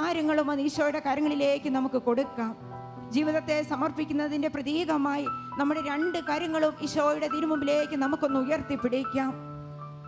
ഭാരങ്ങളും അത് ഈശോയുടെ കരങ്ങളിലേക്ക് നമുക്ക് കൊടുക്കാം. ജീവിതത്തെ സമർപ്പിക്കുന്നതിൻ്റെ പ്രതീകമായി നമ്മുടെ 2 കരങ്ങളും ഈശോയുടെ തിരുമുമ്പിലേക്ക് നമുക്കൊന്ന് ഉയർത്തിപ്പിടിക്കാം.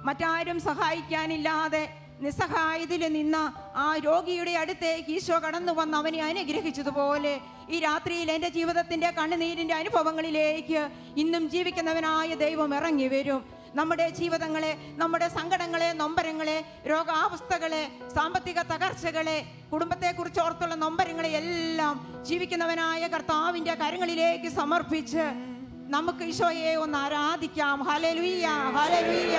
മറ്റാരും സഹായിക്കാനില്ലാതെ നിസ്സഹായതയിൽ നിന്ന ആ രോഗിയുടെ അടുത്തേക്ക് ഈശോ കടന്നു വന്ന് അവനെ അനുഗ്രഹിച്ചതുപോലെ ഈ രാത്രിയിൽ എൻ്റെ ജീവിതത്തിൻ്റെ കണ്ണുനീരിൻ്റെ അനുഭവങ്ങളിലേക്ക് ഇന്നും ജീവിക്കുന്നവനായ ദൈവം ഇറങ്ങി വരും. നമ്മുടെ ജീവിതങ്ങളെ, നമ്മുടെ സങ്കടങ്ങളെ, നൊമ്പരങ്ങളെ, രോഗാവസ്ഥകളെ, സാമ്പത്തിക തകർച്ചകളെ, കുടുംബത്തെക്കുറിച്ച് ഓർത്തുള്ള നൊമ്പരങ്ങളെ എല്ലാം ജീവിക്കുന്നവനായ കർത്താവിൻ്റെ കരങ്ങളിലേക്ക് സമർപ്പിച്ച് നമുക്ക് ഈശോയെ ഒന്ന് ആരാധിക്കാം. Hallelujah, hallelujah.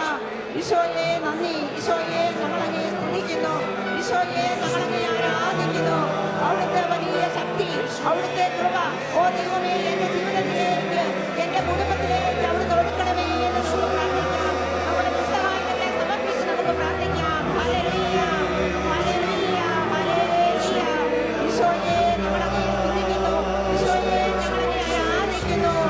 ഈശോയെ നന്ദി, ഈശോയെ ഞങ്ങളങ്ങേ സ്തുതിക്കുന്നു, ഈശോയെ ഞങ്ങളങ്ങേ ആരാധിക്കുന്നു. അവിടുത്തെ വലിയ ശക്തി, അവിടുത്തെ കൃപ, ഓ ദൈവമേ, എൻ്റെ ജീവിതത്തിലേക്ക്, എൻ്റെ കുടുംബത്തിലേക്ക് അവിടുന്ന് ഒഴുക്കണമേ എന്ന് നമുക്ക് പ്രാർത്ഥിക്കാം. നമ്മുടെ നിസ്സഹായതയെ സമർപ്പിച്ച് നമുക്ക് പ്രാർത്ഥിക്കാം. Hallelujah, hallelujah, hallelujah. ഈശോയെ ഞങ്ങളങ്ങേ സ്തുതിക്കുന്നു, ഈശോയെ ഞങ്ങളങ്ങേ ആരാധിക്കുന്നു.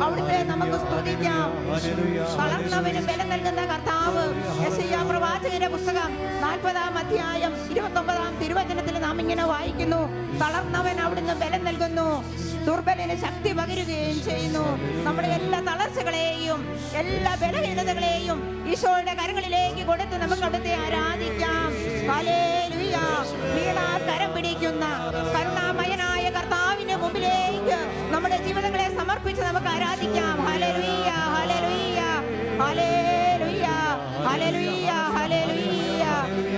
അവിടുത്തെ നമുക്ക് സ്തുതിക്കാം. വളർന്നവന് ബലം നൽകുന്ന കർത്താവ്. യെശയ്യാ പ്രവാചകന്റെ പുസ്തകം 40-ാം അധ്യായം 29-ാം തിരുവചനത്തിൽ നാം ഇങ്ങനെ വായിക്കുന്നു: തളർന്നവൻ അവിടുന്ന് ബലം നൽകുന്നു, ദുർബലന് ശക്തി പകരുകയും ചെയ്യുന്നു. നമ്മുടെ എല്ലാ തളർച്ചകളെയും എല്ലാ ബലഹീനതകളെയും ഈശോയുടെ കരങ്ങളിലേക്ക് കൊടുത്ത് നമുക്ക് അവിടുത്തെ ആരാധിക്കാം. ഹല്ലേലൂയ. വീണാൽ കരം പിടിക്കുന്ന കരുണാമയനായ കർത്താവിന്റെ മുമ്പിലേക്ക് നമ്മുടെ ജീവിതങ്ങളെ സമർപ്പിച്ച് നമുക്ക് ആരാധിക്കാം. Hallelujah, hallelujah, hallelujah, hallelujah, hallelujah.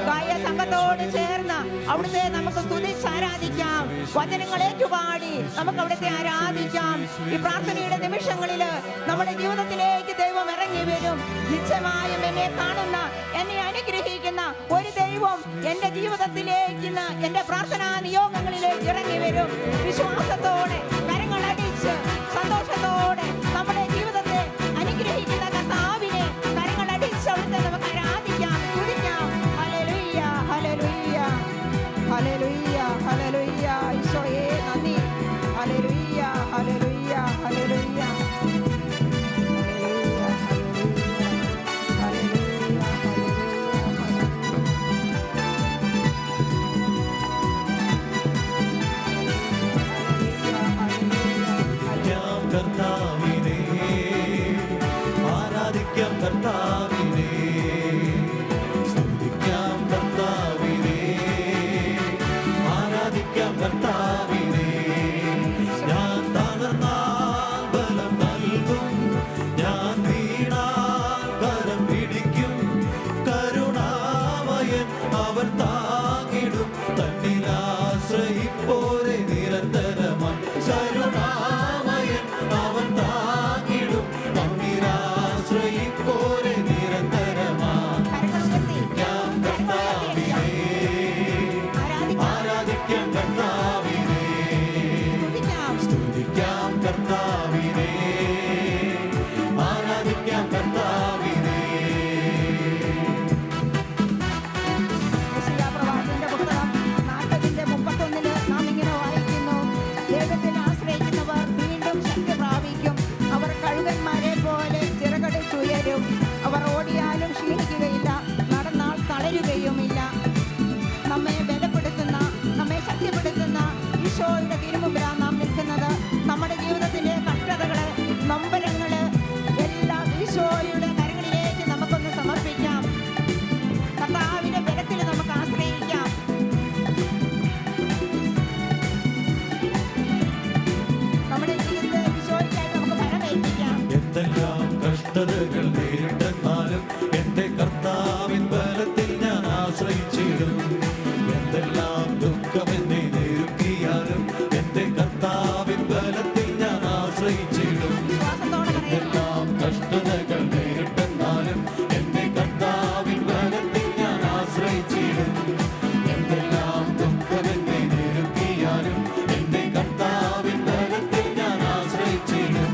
ഗായ സംഘത്തോട് ചേർന്ന് അവിടുത്തെ നമുക്ക് സ്തുതിച്ച് ആരാധിക്കാം. വചനങ്ങൾ ഏറ്റുപാടി നമുക്ക് അവിടുത്തെ ആരാധിക്കാം. ഈ പ്രാർത്ഥനയുടെ നിമിഷങ്ങളിൽ നമ്മുടെ ജീവിതത്തിലേക്ക് ദൈവം ഇറങ്ങി വരും. നിശ്ചയമായും എന്നെ കാണുന്ന, എന്നെ അനുഗ്രഹിക്കുന്ന ഒരു ദൈവം എൻ്റെ ജീവിതത്തിലേക്ക്, എൻ്റെ പ്രാർത്ഥനാ നിയോഗങ്ങളിലേക്ക് ഇറങ്ങി വരും. വിശ്വാസത്തോടെ കരങ്ങളടിച്ച് സന്തോഷത്തോടെ നമ്മുടെ ജീവിതത്തെ അനുഗ്രഹിക്കുന്ന കർത്താവിനെ കരങ്ങളടിച്ച് അവിടുത്തെ നമുക്ക് ആരാധിക്കാം, സ്തുതിക്കാം. Hallelujah, hallelujah, hallelujah, hallelujah. ഈശോയെ നന്ദി. Hallelujah, hallelujah, hallelujah. കർത്താവിനെ ആരാധിക്കാം, കർത്താവിനെ സ്തുതിക്കാം, കർത്താവിനെ ആരാധിക്കാം, കർത്താവിനെ. ഞാൻ തളർന്നാൽ ബലം നൽകും, ഞാൻ വീണാൽ കരം പിടിക്കും. കരുണാമയൻ അവൻ താങ്ങിടും, തന്നിലാശ്രയിപ്പോരെ നിരന്തരമായി. കരുണാമയൻ അവൻ താങ്ങിടും, തന്നിലാശ്രയിപ്പോരെ നിരന്തരമായി. സ്തുതിക്കാം കർത്താവിനെ, ആരാധിക്കാം കർത്താവിനെ, സ്തുതിക്കാം കർത്താവിനെ, ആരാധിക്കാം കർത്താവിനെ. യെശയ്യാ പ്രവാചകന്റെ പുസ്തകം 40-31 നാം ഇങ്ങനെ വായിക്കുന്നു: ദൈവത്തിൽ ആശ്രയിക്കുന്നവർ വീണ്ടും ശക്തി പ്രാപിക്കും. അവർ കഴുകന്മാരെ പോലെ ചിറകടിച്ചുയരും. അവർ ഓടിയാലും ക്ഷീണിക്കുകയില്ല, നടന്നാൽ തളരുകയുമില്ല. നമ്മെ ബലപ്പെടുത്തുന്ന, നമ്മെ ശക്തിപ്പെടുത്തുന്ന ഈശോയുടെ തിരുമുമ്പിലാണ് നാം നിൽക്കുന്നത്. നമ്മുടെ ജീവിതത്തിലെ കഷ്ടതകള്, നൊമ്പരങ്ങള് എല്ലാം ഈശോയുടെ കരങ്ങളിലേക്ക് നമുക്കൊന്ന് സമർപ്പിക്കാം. കർത്താവിന്റെ ബലത്തിൽ നമുക്ക് ആശ്രയിക്കാം. നമ്മുടെ ജീവിതത്തെ ഈശോയ്ക്കായി നമുക്ക് ഫലമേൽപ്പിക്കാം. എന്തെല്ലാം കഷ്ടതകൾ നേരിട്ടെന്നാലും എൻ്റെ കർത്താവിൻ ബലത്തിൽ ഞാൻ ആശ്രയിച്ചിടും. എന്തെല്ലാം ദുഃഖം എന്നെ നേരിട്ടിയാലും എൻ്റെ കർത്താവിൻ ബലത്തിൽ ഞാൻ ആശ്രയിച്ചിടും. എന്തെല്ലാം കഷ്ടതകൾ നേരിട്ടെന്നാലും എൻ്റെ കർത്താവിൻ ബലത്തിൽ ഞാൻ ആശ്രയിച്ചിടും. എന്തെല്ലാം ദുഃഖം എന്നെ നേരിട്ടിയാലും എൻ്റെ കർത്താവിൻ ബലത്തിൽ ഞാൻ ആശ്രയിച്ചിടും.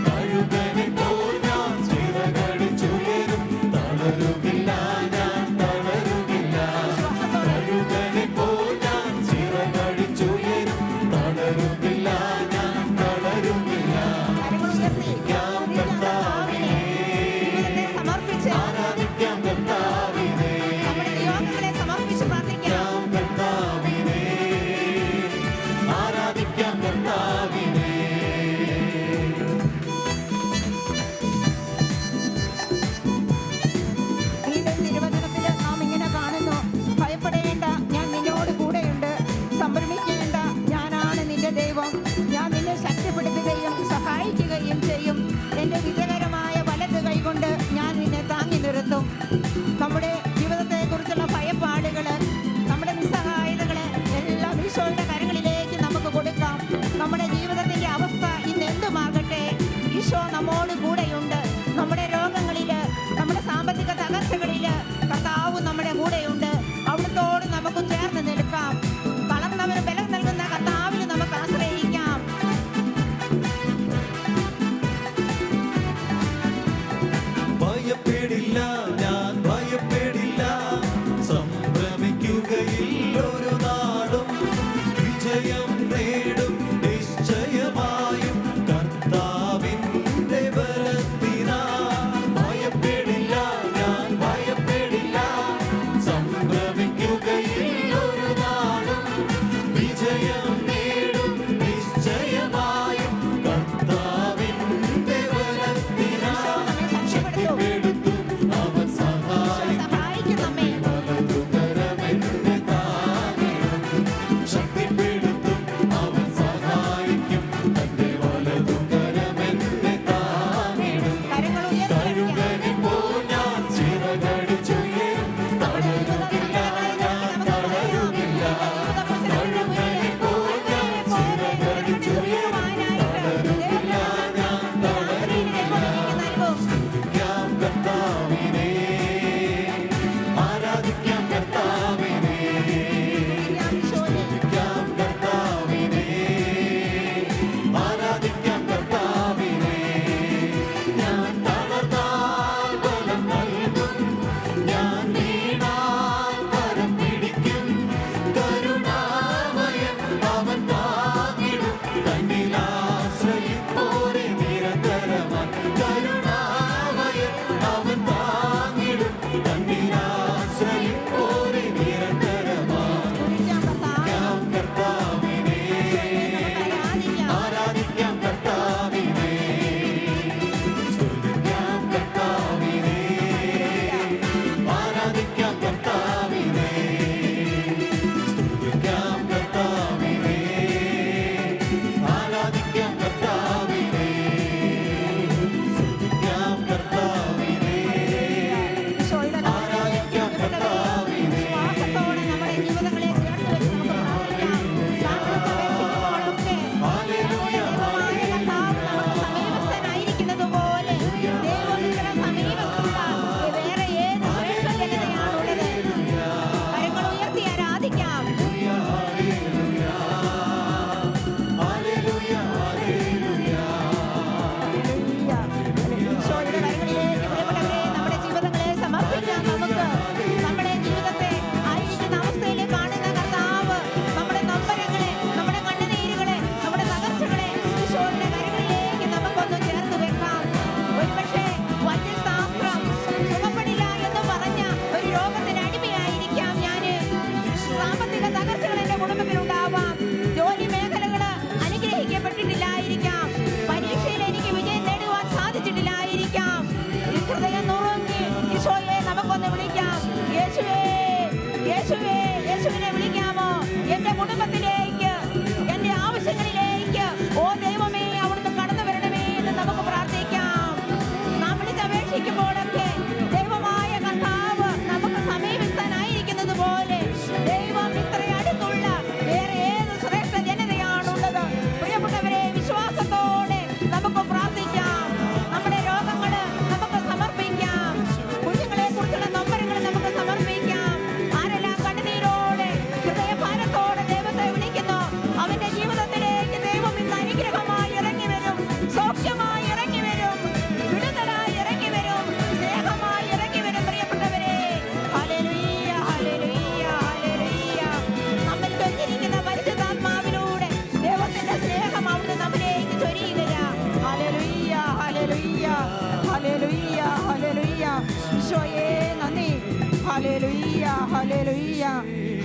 കഴുകനെ പോൽ ഞാൻ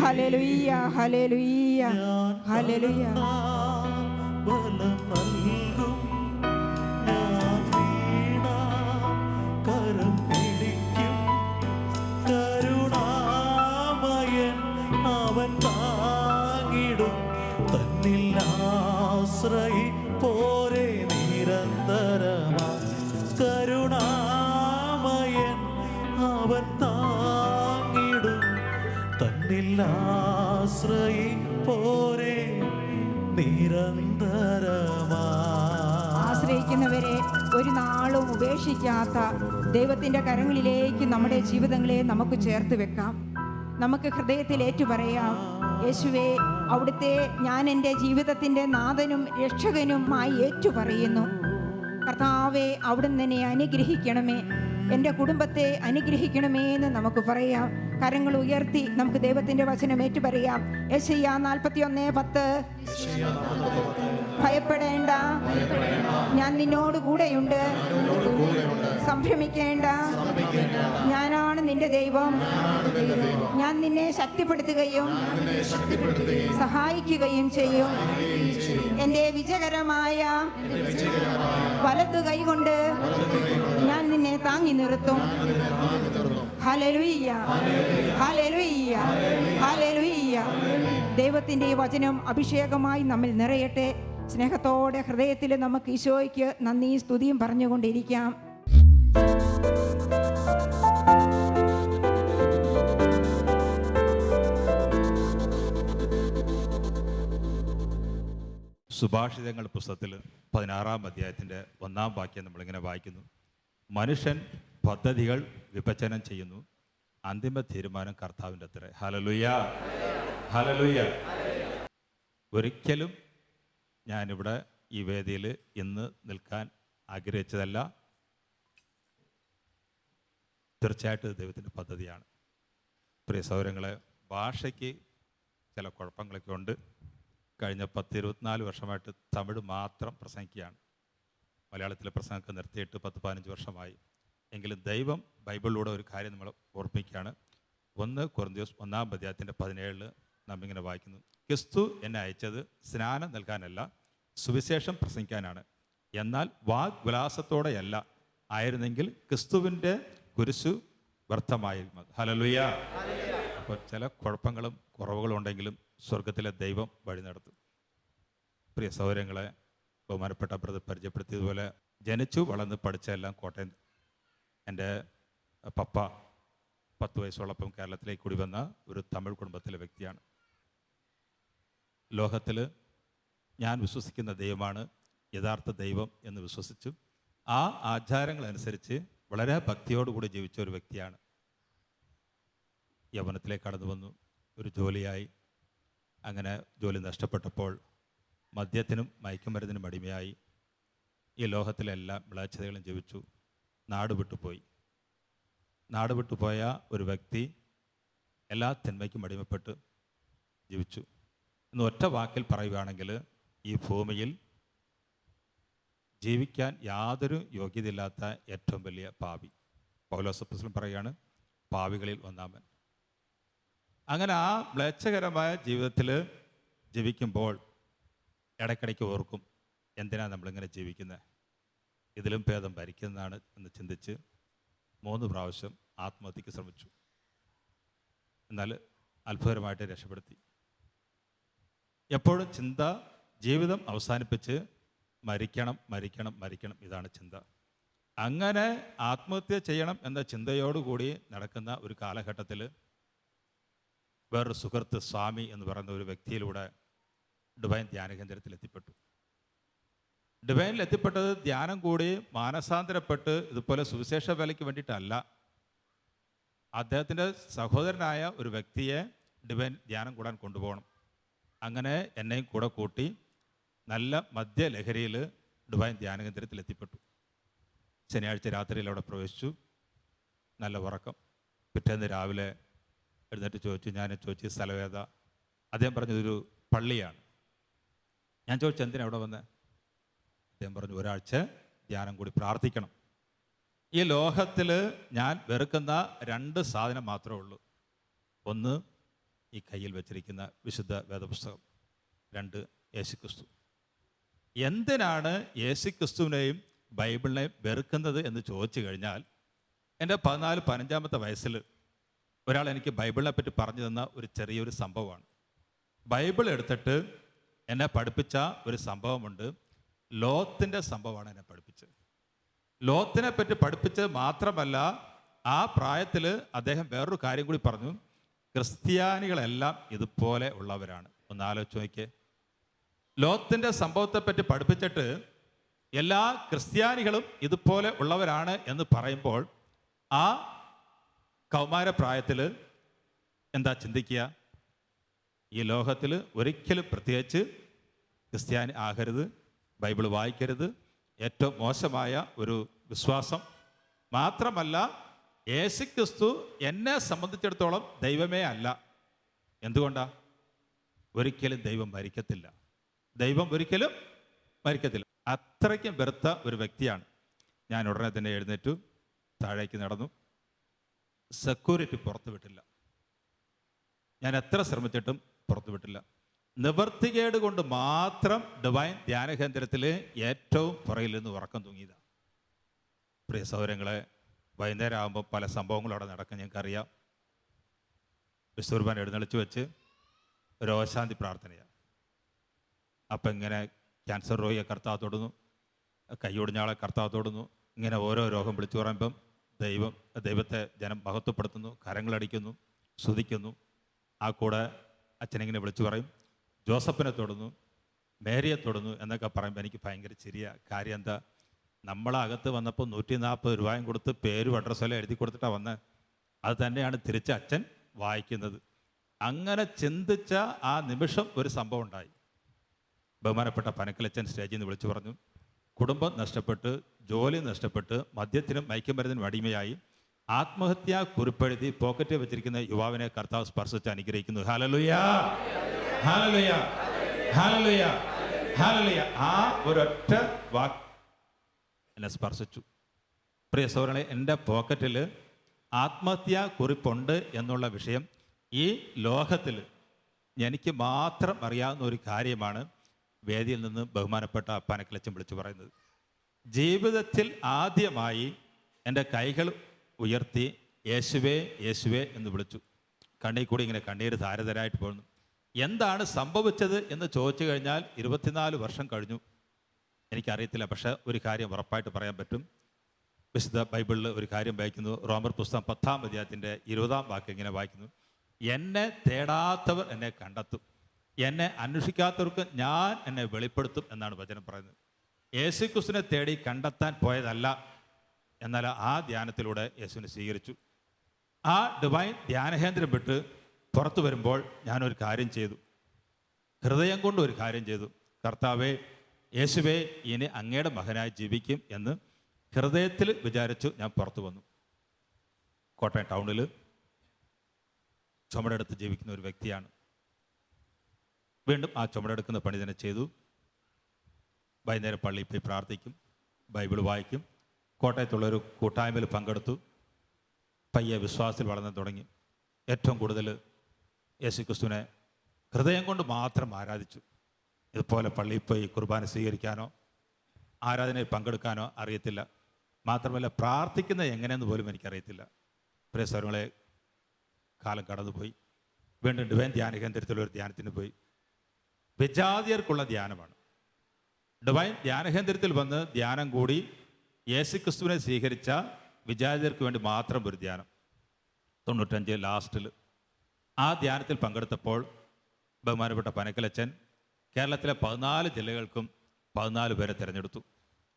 ഹല്ലേലൂയ ഹല്ലേലൂയ ഹല്ലേലൂയ. ബലം നൽകും. ഞാൻ വീണാൽ കരം പിടിക്കും. കരുണാമയൻ അവൻ താങ്ങിടും. തന്നിൽ ആശ്രയിപ്പോരെ നിരന്തരമാ. കരുണാമയൻ അവൻ താങ്ങിടും. തന്നിൽ ആശ്രയിപ്പോരെ നിരന്തരമാ. ആശ്രയിക്കുന്നവരെ ഒരു നാളും ഉപേക്ഷിക്കാത്ത ദൈവത്തിൻ്റെ കരങ്ങളിലേക്ക് നമ്മുടെ ജീവിതങ്ങളെ നമുക്ക് ചേർത്ത് വെക്കാം. നമുക്ക് ഹൃദയത്തിൽ ഏറ്റുപറയാം, യേശുവേ, അവിടുത്തെ ഞാൻ എൻ്റെ ജീവിതത്തിൻ്റെ നാഥനും രക്ഷകനുമായി ഏറ്റുപറയുന്നു. കർത്താവെ, അവിടുന്ന് എന്നെ അനുഗ്രഹിക്കണമേ, എൻ്റെ കുടുംബത്തെ അനുഗ്രഹിക്കണമേ എന്ന് നമുക്ക് പറയാം. കരങ്ങൾ ഉയർത്തി നമുക്ക് ദൈവത്തിൻ്റെ വചനം ഏറ്റുപറയാം. യെശയ്യാ 41:10. ഭയപ്പെടേണ്ട, ഞാൻ നിന്നോട് കൂടെയുണ്ട്. സംഭ്രമിക്കേണ്ട, ഞാനാണ് നിന്റെ ദൈവം. ഞാൻ നിന്നെ ശക്തിപ്പെടുത്തുകയും സഹായിക്കുകയും ചെയ്യും. എൻ്റെ വിജയകരമായ വലതു കൈകൊണ്ട് ഞാൻ നിന്നെ താങ്ങി നിർത്തും. Hallelujah hallelujah hallelujah. ദൈവത്തിൻ്റെ ഈ വചനം അഭിഷേകമായി നമ്മിൽ നിറയട്ടെ. സ്നേഹത്തോടെ ഹൃദയത്തിൽ നമുക്ക് ഈശോയ്ക്ക് നന്ദിയും സ്തുതിയും പറഞ്ഞുകൊണ്ടിരിക്കാം. സുഭാഷിതങ്ങൾ പുസ്തകത്തിൽ 16-ാം അധ്യായത്തിൻ്റെ 1-ാം വാക്യം നമ്മളിങ്ങനെ വായിക്കുന്നു. മനുഷ്യൻ പദ്ധതികൾ വിഭജനം ചെയ്യുന്നു, അന്തിമ തീരുമാനം കർത്താവിൻ്റെ അത്ര. Hallelujah hallelujah. ഒരിക്കലും ഞാനിവിടെ ഈ വേദിയിൽ ഇന്ന് നിൽക്കാൻ ആഗ്രഹിച്ചതല്ല. തീർച്ചയായിട്ടും ദൈവത്തിൻ്റെ പദ്ധതിയാണ്. പ്രിയ സഹോദരങ്ങളെ, ഭാഷയ്ക്ക് ചില കുഴപ്പങ്ങളൊക്കെ ഉണ്ട്. കഴിഞ്ഞ 10-24 വർഷമായിട്ട് തമിഴ് മാത്രം പ്രസംഗിക്കുകയാണ്. മലയാളത്തിലെ പ്രസംഗമൊക്കെ നിർത്തിയിട്ട് 10-15 വർഷമായി. എങ്കിലും ദൈവം ബൈബിളിലൂടെ ഒരു കാര്യം നമ്മൾ ഓർമ്മിക്കുകയാണ്. 1 കൊരിന്ത്യർ 1-ാം അധ്യായത്തിൻ്റെ 17 നാം ഇങ്ങനെ വായിക്കുന്നു. ക്രിസ്തു എന്നെ അയച്ചത് സ്നാനം നൽകാനല്ല, സുവിശേഷം പ്രസംഗിക്കാനാണ്. എന്നാൽ വാഗ്വിലാസത്തോടെയല്ല, ആയിരുന്നെങ്കിൽ ക്രിസ്തുവിൻ്റെ കുരിശു വ്യർത്ഥമായിരുന്നു. ഹല്ലേലൂയ. അപ്പോൾ ചില കുഴപ്പങ്ങളും കുറവുകളും ഉണ്ടെങ്കിലും സ്വർഗത്തിലെ ദൈവം വഴി നടത്തും. പ്രിയ സഹോദരങ്ങളെ, ബഹുമാനപ്പെട്ട ബ്രദർ പരിചയപ്പെടുത്തിയതുപോലെ ജനിച്ചു വളർന്ന് പഠിച്ചെല്ലാം കോട്ടയം. എൻ്റെ പപ്പ 10 വയസ്സുള്ളപ്പം കേരളത്തിലേക്ക് കൂടി വന്ന ഒരു തമിഴ് കുടുംബത്തിലെ വ്യക്തിയാണ്. ലോകത്തിൽ ഞാൻ വിശ്വസിക്കുന്ന ദൈവമാണ് യഥാർത്ഥ ദൈവം എന്ന് വിശ്വസിച്ചു ആ ആചാരങ്ങളനുസരിച്ച് വളരെ ഭക്തിയോടുകൂടി ജീവിച്ച ഒരു വ്യക്തിയാണ്. യൗവനത്തിലേക്ക് കടന്നു വന്നു, ഒരു ജോലിയായി. അങ്ങനെ ജോലി നഷ്ടപ്പെട്ടപ്പോൾ മദ്യത്തിനും മയക്കുമരുന്നിനും അടിമയായി. ഈ ലോകത്തിലെ എല്ലാ മ്ലേച്ഛതകളും ജീവിച്ചു. നാട് വിട്ടുപോയി. നാട് വിട്ടുപോയ ഒരു വ്യക്തി എല്ലാ തിന്മയ്ക്കും അടിമപ്പെട്ട് ജീവിച്ചു. ഇന്ന് ഒറ്റ വാക്കിൽ പറയുകയാണെങ്കിൽ ഈ ഭൂമിയിൽ ജീവിക്കാൻ യാതൊരു യോഗ്യതയില്ലാത്ത ഏറ്റവും വലിയ പാപി. പൗലോസ് അപ്പോസ്തലൻ പറയുകയാണ്, പാപികളിൽ ഒന്നാമൻ. അങ്ങനെ ആ മ്ലേച്ഛകരമായ ജീവിതത്തിൽ ജീവിക്കുമ്പോൾ ഇടയ്ക്കിടയ്ക്ക് ഓർക്കും, എന്തിനാണ് നമ്മളിങ്ങനെ ജീവിക്കുന്നത്, ഇതിലും ഭേദം ഭരിക്കുന്നതാണ് എന്ന് ചിന്തിച്ച് 3 പ്രാവശ്യം ആത്മഹത്യക്ക് ശ്രമിച്ചു. എന്നാൽ അത്ഭുതകരമായിട്ട് രക്ഷപ്പെടുത്തി. എപ്പോഴും ചിന്ത ജീവിതം അവസാനിപ്പിച്ച് മരിക്കണം മരിക്കണം മരിക്കണം, ഇതാണ് ചിന്ത. അങ്ങനെ ആത്മഹത്യ ചെയ്യണം എന്ന ചിന്തയോടുകൂടി നടക്കുന്ന ഒരു കാലഘട്ടത്തിൽ വേറൊരു സുഹൃത്ത് സ്വാമി എന്ന് പറയുന്ന ഒരു വ്യക്തിയിലൂടെ ഡിവൈൻ ധ്യാന കേന്ദ്രത്തിൽ എത്തിപ്പെട്ടു. ഡിവൈനിൽ എത്തിപ്പെട്ടത് ധ്യാനം കൂടി മാനസാന്തരപ്പെട്ട് ഇതുപോലെ സുവിശേഷ വേലയ്ക്ക് വേണ്ടിയിട്ടല്ല. അദ്ദേഹത്തിൻ്റെ സഹോദരനായ ഒരു വ്യക്തിയെ ഡിവൈൻ ധ്യാനം കൂടാൻ കൊണ്ടുപോകണം. അങ്ങനെ എന്നെയും കൂടെ കൂട്ടി നല്ല മദ്യലഹരിയിൽ ഡിവൈൻ ധ്യാന കേന്ദ്രത്തിൽ എത്തിപ്പെട്ടു. ശനിയാഴ്ച രാത്രിയിൽ അവിടെ പ്രവേശിച്ചു. നല്ല ഉറക്കം. പിറ്റേന്ന് രാവിലെ എഴുന്നേറ്റ് ചോദിച്ചു, ഞാൻ ചോദിച്ചു സ്ഥലവേദ. അദ്ദേഹം പറഞ്ഞതൊരു പള്ളിയാണ്. ഞാൻ ചോദിച്ചു, എന്തിനാ അവിടെ വന്ന്? അദ്ദേഹം പറഞ്ഞു, ഒരാഴ്ച ധ്യാനം കൂടി പ്രാർത്ഥിക്കണം. ഈ ലോകത്തിൽ ഞാൻ വെറുക്കുന്ന 2 സാധനം മാത്രമേ ഉള്ളൂ. ഒന്ന് ഈ കയ്യിൽ വെച്ചിരിക്കുന്ന വിശുദ്ധ വേദപുസ്തകം. 2 യേശുക്രിസ്തു. എന്തിനാണ് യേശുക്രിസ്തുവിനെയും ബൈബിളിനെയും വെറുക്കുന്നത് എന്ന് ചോദിച്ചു കഴിഞ്ഞാൽ, എൻ്റെ 14-15 വയസ്സിൽ ഒരാൾ എനിക്ക് ബൈബിളിനെ പറ്റി പറഞ്ഞു തന്ന ഒരു ചെറിയൊരു സംഭവമാണ്. ബൈബിൾ എടുത്തിട്ട് എന്നെ പഠിപ്പിച്ച ഒരു സംഭവമുണ്ട്. ലോത്തിൻ്റെ സംഭവമാണ് എന്നെ പഠിപ്പിച്ചത്. ലോത്തിനെ പറ്റി പഠിപ്പിച്ചത് മാത്രമല്ല, ആ പ്രായത്തിൽ അദ്ദേഹം വേറൊരു കാര്യം കൂടി പറഞ്ഞു. ക്രിസ്ത്യാനികളെല്ലാം ഇതുപോലെ ഉള്ളവരാണ്. ഒന്ന് ആലോചിച്ച് നോക്കിയേ. ലോത്തിൻ്റെ സംഭവത്തെപ്പറ്റി പഠിപ്പിച്ചിട്ട് എല്ലാ ക്രിസ്ത്യാനികളും ഇതുപോലെ ഉള്ളവരാണ് എന്ന് പറയുമ്പോൾ, ആ കൗമാരപ്രായത്തിൽ എന്താ ചിന്തിക്കുക? ഈ ലോകത്തിൽ ഒരിക്കലും പ്രത്യേകിച്ച് ക്രിസ്ത്യാനി ആകരുത്, ബൈബിൾ വായിക്കരുത്, ഏറ്റവും മോശമായ ഒരു വിശ്വാസം. മാത്രമല്ല, യേശുക്രിസ്തു എന്നെ സംബന്ധിച്ചിടത്തോളം ദൈവമേ അല്ല. എന്തുകൊണ്ടാണ്? ഒരിക്കലും ദൈവം മരിക്കത്തില്ല. ദൈവം ഒരിക്കലും മരിക്കത്തില്ല. അത്രയ്ക്കും വെറുത്ത ഒരു വ്യക്തിയാണ് ഞാൻ. ഉടനെ തന്നെ എഴുന്നേറ്റു, താഴേക്ക് നടന്നു. സെക്യൂരിറ്റി പുറത്തു വിട്ടില്ല. ഞാൻ എത്ര ശ്രമിച്ചിട്ടും പുറത്തു വിട്ടില്ല. നിവർത്തികേട് കൊണ്ട് മാത്രം ഡിവൈൻ ധ്യാന കേന്ദ്രത്തിൽ ഏറ്റവും പുറകിൽ നിന്ന് ഉറക്കം തൂങ്ങിയതാണ്. പ്രിയ സഹോദരങ്ങളെ, വൈകുന്നേരം ആകുമ്പോൾ പല സംഭവങ്ങളും അവിടെ നടക്കും. ഞങ്ങൾക്കറിയാം. വിശുദ്ധ എഴുന്നള്ളിച്ച് വെച്ച് രോഗശാന്തി പ്രാർത്ഥനയാണ്. അപ്പം ഇങ്ങനെ ക്യാൻസർ രോഗിയെ കർത്താവ് തൊടുന്നു, കൈയൊടിഞ്ഞാളെ കർത്താവ് തൊടുന്നു. ഇങ്ങനെ ഓരോ രോഗം വിളിച്ചു പറയുമ്പം ദൈവത്തെ ജനം മഹത്വപ്പെടുത്തുന്നു, കരങ്ങളടിക്കുന്നു, സ്തുതിക്കുന്നു. ആ കൂടെ അച്ഛനിങ്ങനെ വിളിച്ചു പറയും, ജോസഫിനെ തൊടുന്നു, മേരിയെ തൊടുന്നു എന്നൊക്കെ പറയുമ്പോൾ എനിക്ക് ഭയങ്കര ചിരിയ. കാര്യം എന്താ? നമ്മളകത്ത് വന്നപ്പോൾ 140 രൂപയും കൊടുത്ത് പേരും അഡ്രസ്സെല്ലാം എഴുതി കൊടുത്തിട്ടാണ് വന്നത്. അത് തന്നെയാണ് തിരിച്ച് അച്ഛൻ വായിക്കുന്നത്. അങ്ങനെ ചിന്തിച്ച ആ നിമിഷം ഒരു സംഭവം ഉണ്ടായി. ബഹുമാനപ്പെട്ട പനക്കലച്ചൻ സ്റ്റേജിൽ നിന്ന് വിളിച്ചു പറഞ്ഞു, കുടുംബം നഷ്ടപ്പെട്ട്, ജോലി നഷ്ടപ്പെട്ട്, മദ്യത്തിനും മയക്കുമരുന്നിനും അടിമയായി ആത്മഹത്യാ കുറിപ്പെഴുതി പോക്കറ്റിൽ വെച്ചിരിക്കുന്ന യുവാവിനെ കർത്താവ് സ്പർശിച്ച് അനുഗ്രഹിക്കുന്നു. Hallelujah, hallelujah, hallelujah, hallelujah. ആ ഒരൊറ്റ വാക്ക് എന്നെ സ്പർശിച്ചു. പ്രിയ സഹോദരങ്ങളെ, എൻ്റെ പോക്കറ്റിൽ ആത്മഹത്യാ കുറിപ്പുണ്ട് എന്നുള്ള വിഷയം ഈ ലോകത്തിൽ എനിക്ക് മാത്രം അറിയാവുന്ന ഒരു കാര്യമാണ്. വേദിയിൽ നിന്ന് ബഹുമാനപ്പെട്ട പനക്കലച്ചൻ വിളിച്ചു പറയുന്നത്. ജീവിതത്തിൽ ആദ്യമായി എൻ്റെ കൈകൾ ഉയർത്തി യേശുവേ യേശുവേ എന്ന് വിളിച്ചു. കണ്ണിൽ കൂടി ഇങ്ങനെ കണ്ണീര് ധാരതരായിട്ട് പോകുന്നു. എന്താണ് സംഭവിച്ചത് എന്ന് ചോദിച്ചു കഴിഞ്ഞാൽ 24 വർഷം കഴിഞ്ഞു. എനിക്കറിയത്തില്ല. പക്ഷേ ഒരു കാര്യം ഉറപ്പായിട്ട് പറയാൻ പറ്റും. വിശുദ്ധ ബൈബിളിൽ ഒരു കാര്യം വായിക്കുന്നു. റോമർ പുസ്തകം 10-ാം അധ്യായത്തിൻ്റെ 20-ാം വാക്യം ഇങ്ങനെ വായിക്കുന്നു, എന്നെ തേടാത്തവർ എന്നെ കണ്ടെത്തും, എന്നെ അന്വേഷിക്കാത്തവർക്ക് ഞാൻ എന്നെ വെളിപ്പെടുത്തും എന്നാണ് വചനം പറയുന്നത്. യേശുക്രിസ്തുവിനെ തേടി കണ്ടെത്താൻ പോയതല്ല, എന്നാൽ ആ ധ്യാനത്തിലൂടെ യേശുവിനെ സ്വീകരിച്ചു. ആ ഡിവൈൻ ധ്യാനകേന്ദ്രം വിട്ട് പുറത്തു വരുമ്പോൾ ഞാനൊരു കാര്യം ചെയ്തു. ഹൃദയം കൊണ്ട് ഒരു കാര്യം ചെയ്തു. കർത്താവേ, യേശുവേ, ഇനി അങ്ങയുടെ മകനായി ജീവിക്കും എന്ന് ഹൃദയത്തിൽ വിചാരിച്ചു ഞാൻ പുറത്തു വന്നു. കോട്ടയം ടൗണിൽ ചുമടെടുത്ത് ജീവിക്കുന്ന ഒരു വ്യക്തിയാണ്. വീണ്ടും ആ ചുമടെടുക്കുന്ന പണി തന്നെ ചെയ്തു. വൈകുന്നേരം പള്ളിയിൽ പോയി പ്രാർത്ഥിക്കും, ബൈബിൾ വായിക്കും. കോട്ടയത്തുള്ളൊരു കൂട്ടായ്മയിൽ പങ്കെടുത്തു. പയ്യെ വിശ്വാസത്തിൽ വളർന്നു തുടങ്ങി. ഏറ്റവും കൂടുതൽ യേശുക്രിസ്തുവിനെ ഹൃദയം കൊണ്ട് മാത്രം ആരാധിച്ചു. ഇതുപോലെ പള്ളിയിൽ പോയി കുർബാന സ്വീകരിക്കാനോ ആരാധനയിൽ പങ്കെടുക്കാനോ അറിയത്തില്ല. മാത്രമല്ല, പ്രാർത്ഥിക്കുന്നത് എങ്ങനെയെന്ന് പോലും എനിക്കറിയത്തില്ല. പ്രിയ സഹോദരങ്ങളെ, കാലം കടന്നുപോയി. വീണ്ടും ഡിവൈൻ ധ്യാന കേന്ദ്രത്തിലൊരു ധ്യാനത്തിന് പോയി. വിജാതിയർക്കുള്ള ധ്യാനമാണ്. ഡിവൈൻ ധ്യാനകേന്ദ്രത്തിൽ വന്ന് ധ്യാനം കൂടി യേശുക്രിസ്തുവിനെ സ്വീകരിച്ച വിജാതിയർക്ക് വേണ്ടി മാത്രം ഒരു ധ്യാനം. 95 ലാസ്റ്റിൽ ആ ധ്യാനത്തിൽ പങ്കെടുത്തപ്പോൾ ബഹുമാനപ്പെട്ട പനക്കലച്ചൻ കേരളത്തിലെ 14 ജില്ലകൾക്കും 14 പേരെ തിരഞ്ഞെടുത്തു.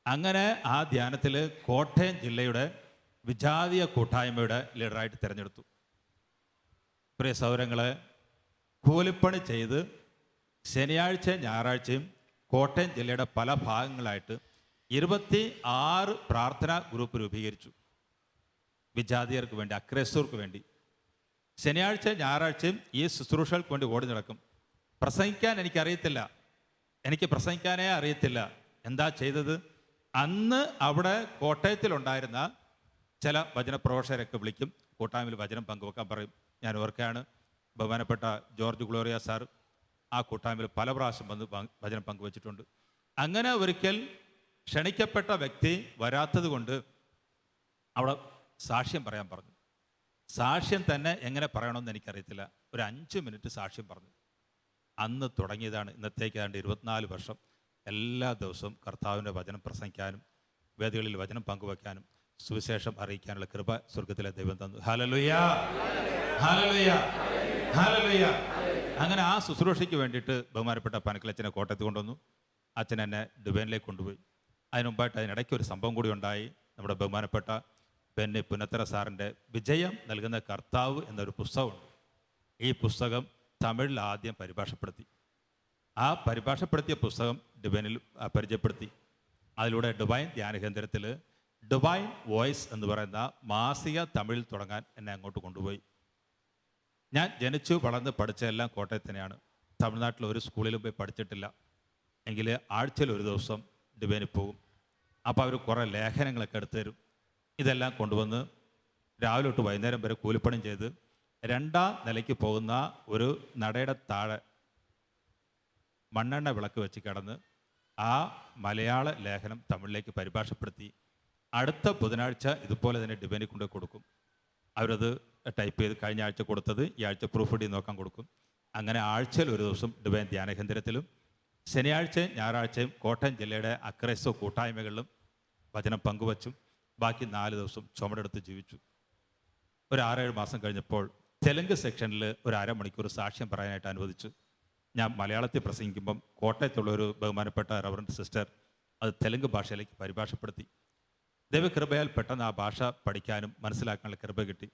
അങ്ങനെ ആ ധ്യാനത്തിൽ കോട്ടയം ജില്ലയുടെ വിജാതീയ കൂട്ടായ്മയുടെ ലീഡറായിട്ട് തിരഞ്ഞെടുത്തു. പ്രിയ സഹോദരങ്ങളെ, കൂലിപ്പണി ചെയ്ത് ശനിയാഴ്ചയും ഞായറാഴ്ചയും കോട്ടയം ജില്ലയുടെ പല ഭാഗങ്ങളായിട്ട് 26 പ്രാർത്ഥനാ ഗ്രൂപ്പ് രൂപീകരിച്ചു. വിജാതിയർക്ക് വേണ്ടി, അക്രൈസ്തവർക്ക് വേണ്ടി. ശനിയാഴ്ച ഞായറാഴ്ചയും ഈ ശുശ്രൂഷകൾക്ക് വേണ്ടി ഓടി നടക്കും. പ്രസംഗിക്കാൻ എനിക്കറിയത്തില്ല, എനിക്ക് പ്രസംഗിക്കാനേ അറിയത്തില്ല. എന്താ ചെയ്തത്? അന്ന് അവിടെ കോട്ടയത്തിലുണ്ടായിരുന്ന ചില വചനപ്രഭാഷകരൊക്കെ വിളിക്കും, കൂട്ടായ്മയിൽ വചനം പങ്കുവെക്കാൻ പറയും. ഞാൻ ഓർക്കുകയാണ്, ബഹുമാനപ്പെട്ട ജോർജ് ഗ്ലോറിയ സാർ ആ കൂട്ടായ്മയിൽ പല പ്രാവശ്യം വന്ന് വചനം പങ്കുവച്ചിട്ടുണ്ട്. അങ്ങനെ ഒരിക്കൽ ക്ഷണിക്കപ്പെട്ട വ്യക്തി വരാത്തത് കൊണ്ട് അവിടെ സാക്ഷ്യം പറയാൻ പറഞ്ഞു. സാക്ഷ്യം തന്നെ എങ്ങനെ പറയണമെന്ന് എനിക്കറിയത്തില്ല. ഒരു 5 മിനിറ്റ് സാക്ഷ്യം പറഞ്ഞു. അന്ന് തുടങ്ങിയതാണ് ഇന്നത്തേക്ക് 24 വർഷം എല്ലാ ദിവസവും കർത്താവിൻ്റെ വചനം പ്രസംഗിക്കാനും വേദികളിൽ വചനം പങ്കുവയ്ക്കാനും സുവിശേഷം അറിയിക്കാനുള്ള കൃപ സ്വർഗത്തിലെ ദൈവം തന്നു. Hallelujah, hallelujah, hallelujah. അങ്ങനെ ആ ശുശ്രൂഷയ്ക്ക് വേണ്ടിയിട്ട് ബഹുമാനപ്പെട്ട പനക്കലച്ചനെ കോട്ടയത്ത് കൊണ്ടുവന്നു. അച്ഛൻ എന്നെ ഡുബൈനിലേക്ക് കൊണ്ടുപോയി. അതിനുമുമ്പായിട്ട് അതിനിടയ്ക്ക് ഒരു സംഭവം കൂടി ഉണ്ടായി. നമ്മുടെ ബഹുമാനപ്പെട്ട ബെന്നി പുന്നത്തറ സാറിൻ്റെ വിജയം നൽകുന്ന കർത്താവ് എന്നൊരു പുസ്തകമുണ്ട്. ഈ പുസ്തകം തമിഴിൽ ആദ്യം പരിഭാഷപ്പെടുത്തി. ആ പരിഭാഷപ്പെടുത്തിയ പുസ്തകം ഡുബൈനിൽ പരിചയപ്പെടുത്തി. അതിലൂടെ ഡിവൈൻ ധ്യാന കേന്ദ്രത്തിൽ ഡിവൈൻ വോയിസ് എന്ന് പറയുന്ന മാസിക തമിഴിൽ തുടങ്ങാൻ എന്നെ അങ്ങോട്ട് കൊണ്ടുപോയി. ഞാൻ ജനിച്ചു വളർന്ന് പഠിച്ചതെല്ലാം കോട്ടയത്ത് തന്നെയാണ്. തമിഴ്നാട്ടിൽ ഒരു സ്കൂളിലും പോയി പഠിച്ചിട്ടില്ല. എങ്കിൽ ആഴ്ചയിൽ ഒരു ദിവസം ഡിവൈനിൽ പോകും. അപ്പോൾ അവർ കുറേ ലേഖനങ്ങളൊക്കെ എടുത്തു തരും. ഇതെല്ലാം കൊണ്ടുവന്ന് രാവിലെ തൊട്ട് വൈകുന്നേരം വരെ കൂലിപ്പണിയും ചെയ്ത് 2ാം നിലയ്ക്ക് പോകുന്ന ഒരു നടയുടെ താഴെ മണ്ണെണ്ണ വിളക്ക് വെച്ച് കിടന്ന് ആ മലയാള ലേഖനം തമിഴിലേക്ക് പരിഭാഷപ്പെടുത്തി അടുത്ത ബുധനാഴ്ച ഇതുപോലെ തന്നെ ഡിവൈനിൽ കൊണ്ട് കൊടുക്കും. അവരത് ടൈപ്പ് ചെയ്ത് കഴിഞ്ഞ ആഴ്ച കൊടുത്തത് ഈ ആഴ്ച പ്രൂഫ് റീഡ് നോക്കാൻ കൊടുക്കും. അങ്ങനെ ആഴ്ചയിൽ ഒരു ദിവസം ഡിവൈൻ ധ്യാന കേന്ദ്രത്തിലും ശനിയാഴ്ചയും ഞായറാഴ്ചയും കോട്ടയം ജില്ലയുടെ അക്രൈസ്തവ കൂട്ടായ്മകളിലും വചനം പങ്കുവച്ചും ബാക്കി 4 ദിവസം ചുമടെടുത്ത് ജീവിച്ചു. ഒരു 6-7 മാസം കഴിഞ്ഞപ്പോൾ തെലുങ്ക് സെക്ഷനിൽ ഒരു 1/2 മണിക്കൂർ സാക്ഷ്യം പറയാനായിട്ട് അനുവദിച്ചു. ഞാൻ മലയാളത്തിൽ പ്രസംഗിക്കുമ്പം കോട്ടയത്തുള്ള ഒരു ബഹുമാനപ്പെട്ട റവറൻറ്റ് സിസ്റ്റർ അത് തെലുങ്ക് ഭാഷയിലേക്ക് പരിഭാഷപ്പെടുത്തി. ദൈവകൃപയാൽ പെട്ടെന്ന് ആ ഭാഷ പഠിക്കാനും മനസ്സിലാക്കാനുള്ള കൃപ കിട്ടി.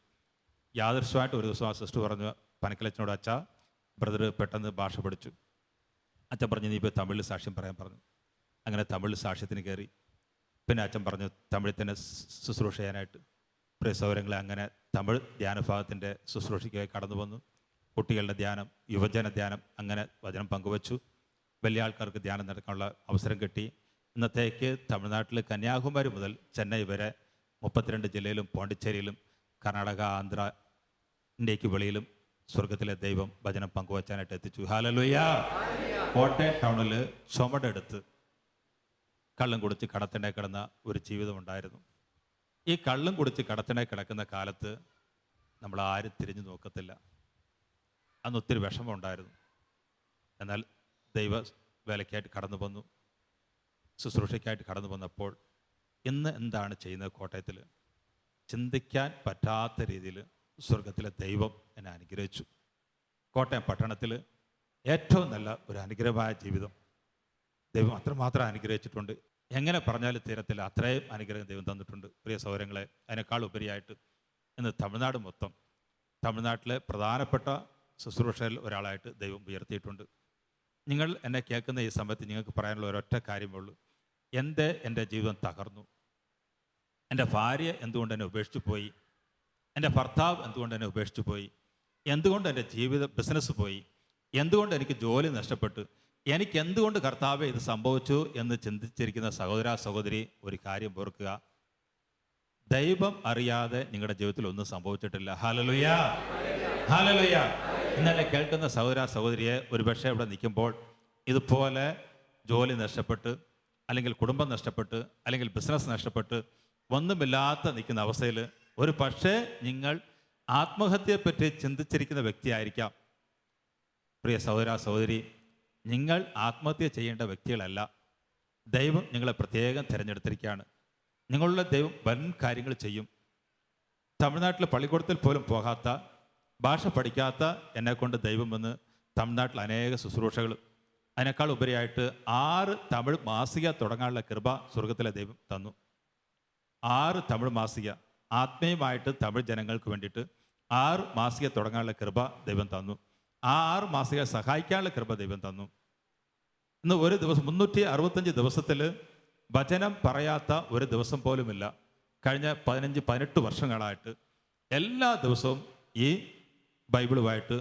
യാദൃശ്യമായിട്ട് ഒരു ദിവസം ആ സിസ്റ്റർ പറഞ്ഞു പനക്കലച്ചനോട്, അച്ഛാ ബ്രദർ പെട്ടെന്ന് ഭാഷ പഠിച്ചു. അച്ഛൻ പറഞ്ഞു നീ ഇപ്പോൾ തമിഴിൽ സാക്ഷ്യം പറയാൻ പറഞ്ഞു. അങ്ങനെ തമിഴിൽ സാക്ഷ്യത്തിന് കയറി. പിന്നെ അച്ഛൻ പറഞ്ഞു തമിഴിൽ തന്നെ ശുശ്രൂഷ ചെയ്യാനായിട്ട്. പ്രിയ സഹോദരങ്ങളെ, അങ്ങനെ തമിഴ് ധ്യാനഭാഗത്തിൻ്റെ ശുശ്രൂഷയ്ക്കായി കടന്നു വന്നു. കുട്ടികളുടെ ധ്യാനം, യുവജന ധ്യാനം, അങ്ങനെ വചനം പങ്കുവച്ചു. വലിയ ആൾക്കാർക്ക് ധ്യാനം നടക്കാനുള്ള അവസരം കിട്ടി. ഇന്നത്തേക്ക് തമിഴ്നാട്ടിൽ കന്യാകുമാരി മുതൽ ചെന്നൈ വരെ 32 ജില്ലയിലും പോണ്ടിച്ചേരിയിലും കർണാടക, ആന്ധ്ര, ഇന്ത്യക്ക് വെളിയിലും സ്വർഗത്തിലെ ദൈവം വചനം പങ്കുവച്ചാനായിട്ട് എത്തിച്ചു. ഹല്ലേലൂയ. കോട്ടയം ടൗണിൽ ചുമടെടുത്ത് കള്ളം കുടിച്ച് കടത്തിണേ കിടന്ന ഒരു ജീവിതമുണ്ടായിരുന്നു. ഈ കള്ളം കുടിച്ച് കടത്തിണേ കിടക്കുന്ന കാലത്ത് നമ്മൾ ആരും തിരിഞ്ഞു നോക്കത്തില്ല. അന്ന് ഒത്തിരി വിഷമമുണ്ടായിരുന്നു. എന്നാൽ ദൈവ വേലയ്ക്കായിട്ട് കടന്നു വന്നു, ശുശ്രൂഷയ്ക്കായിട്ട് കടന്നു വന്നപ്പോൾ ഇന്ന് എന്താണ് ചെയ്യുന്നത് കോട്ടയത്തിൽ ചിന്തിക്കാൻ പറ്റാത്ത രീതിയിൽ സ്വർഗത്തിലെ ദൈവം എന്നെ അനുഗ്രഹിച്ചു. കോട്ടയം പട്ടണത്തിൽ ഏറ്റവും നല്ല ഒരു അനുഗ്രഹമായ ജീവിതം ദൈവം അത്രമാത്രം അനുഗ്രഹിച്ചിട്ടുണ്ട്. എങ്ങനെ പറഞ്ഞാലും തീരത്തില്ല, അത്രയും അനുഗ്രഹം ദൈവം തന്നിട്ടുണ്ട്. പ്രിയ സഹോദരങ്ങളെ, അതിനേക്കാൾ ഉപരിയായിട്ട് ഇന്ന് തമിഴ്നാട് മൊത്തം തമിഴ്നാട്ടിലെ പ്രധാനപ്പെട്ട ശുശ്രൂഷയിൽ ഒരാളായിട്ട് ദൈവം ഉയർത്തിയിട്ടുണ്ട്. നിങ്ങൾ എന്നെ കേൾക്കുന്ന ഈ സമയത്ത് നിങ്ങൾക്ക് പറയാനുള്ള ഒരൊറ്റ കാര്യമേ ഉള്ളൂ. എൻ്റെ ജീവിതം തകർന്നു, എൻ്റെ ഭാര്യ എന്തുകൊണ്ട് എന്നെ ഉപേക്ഷിച്ചു പോയി, എൻ്റെ ഭർത്താവ് എന്തുകൊണ്ട് എന്നെ ഉപേക്ഷിച്ചു പോയി, എന്തുകൊണ്ട് എൻ്റെ ബിസിനസ് പോയി, എന്തുകൊണ്ട് എനിക്ക് ജോലി നഷ്ടപ്പെട്ടു, എനിക്ക് എന്തുകൊണ്ട് കർത്താവെ ഇത് സംഭവിച്ചു എന്ന് ചിന്തിച്ചിരിക്കുന്ന സഹോദര സഹോദരി, ഒരു കാര്യം ഓർക്കുക, ദൈവം അറിയാതെ നിങ്ങളുടെ ജീവിതത്തിൽ ഒന്നും സംഭവിച്ചിട്ടില്ല. Hallelujah, hallelujah. ഇന്നലെ കേൾക്കുന്ന സഹോദര സഹോദരിയെ ഒരുപക്ഷെ ഇവിടെ നിൽക്കുമ്പോൾ ഇതുപോലെ ജോലി നഷ്ടപ്പെട്ട്, അല്ലെങ്കിൽ കുടുംബം നഷ്ടപ്പെട്ട്, അല്ലെങ്കിൽ ബിസിനസ് നഷ്ടപ്പെട്ട് ഒന്നുമില്ലാത്ത നിൽക്കുന്ന അവസ്ഥയിൽ ഒരു പക്ഷേ നിങ്ങൾ ആത്മഹത്യയെപ്പറ്റി ചിന്തിച്ചിരിക്കുന്ന വ്യക്തിയായിരിക്കാം. പ്രിയ സഹോദര സഹോദരി, നിങ്ങൾ ആത്മഹത്യ ചെയ്യേണ്ട വ്യക്തികളല്ല. ദൈവം നിങ്ങളെ പ്രത്യേകം തിരഞ്ഞെടുത്തിരിക്കുകയാണ്. നിങ്ങളുടെ ദൈവം വൻ കാര്യങ്ങൾ ചെയ്യും. തമിഴ്നാട്ടിൽ പള്ളിക്കൂടത്തിൽ പോലും പോകാത്ത, ഭാഷ പഠിക്കാത്ത എന്നെക്കൊണ്ട് ദൈവം വന്ന് തമിഴ്നാട്ടിൽ അനേക ശുശ്രൂഷകൾ, അതിനേക്കാൾ ഉപരിയായിട്ട് 6 തമിഴ് മാസിക തുടങ്ങാനുള്ള കൃപ സ്വർഗത്തിലെ ദൈവം തന്നു. 6 തമിഴ് മാസിക, ആത്മീയമായിട്ട് തമിഴ് ജനങ്ങൾക്ക് വേണ്ടിയിട്ട് 6 മാസിക തുടങ്ങാനുള്ള കൃപ ദൈവം തന്നു. ആ 6 മാസിക സഹായിക്കാനുള്ള കൃപ ദൈവം തന്നു. ഇന്ന് ഒരു ദിവസം 365 ദിവസത്തിൽ വചനം പറയാത്ത ഒരു ദിവസം പോലുമില്ല. കഴിഞ്ഞ 15-18 വർഷങ്ങളായിട്ട് എല്ലാ ദിവസവും ഈ ബൈബിളുമായിട്ട്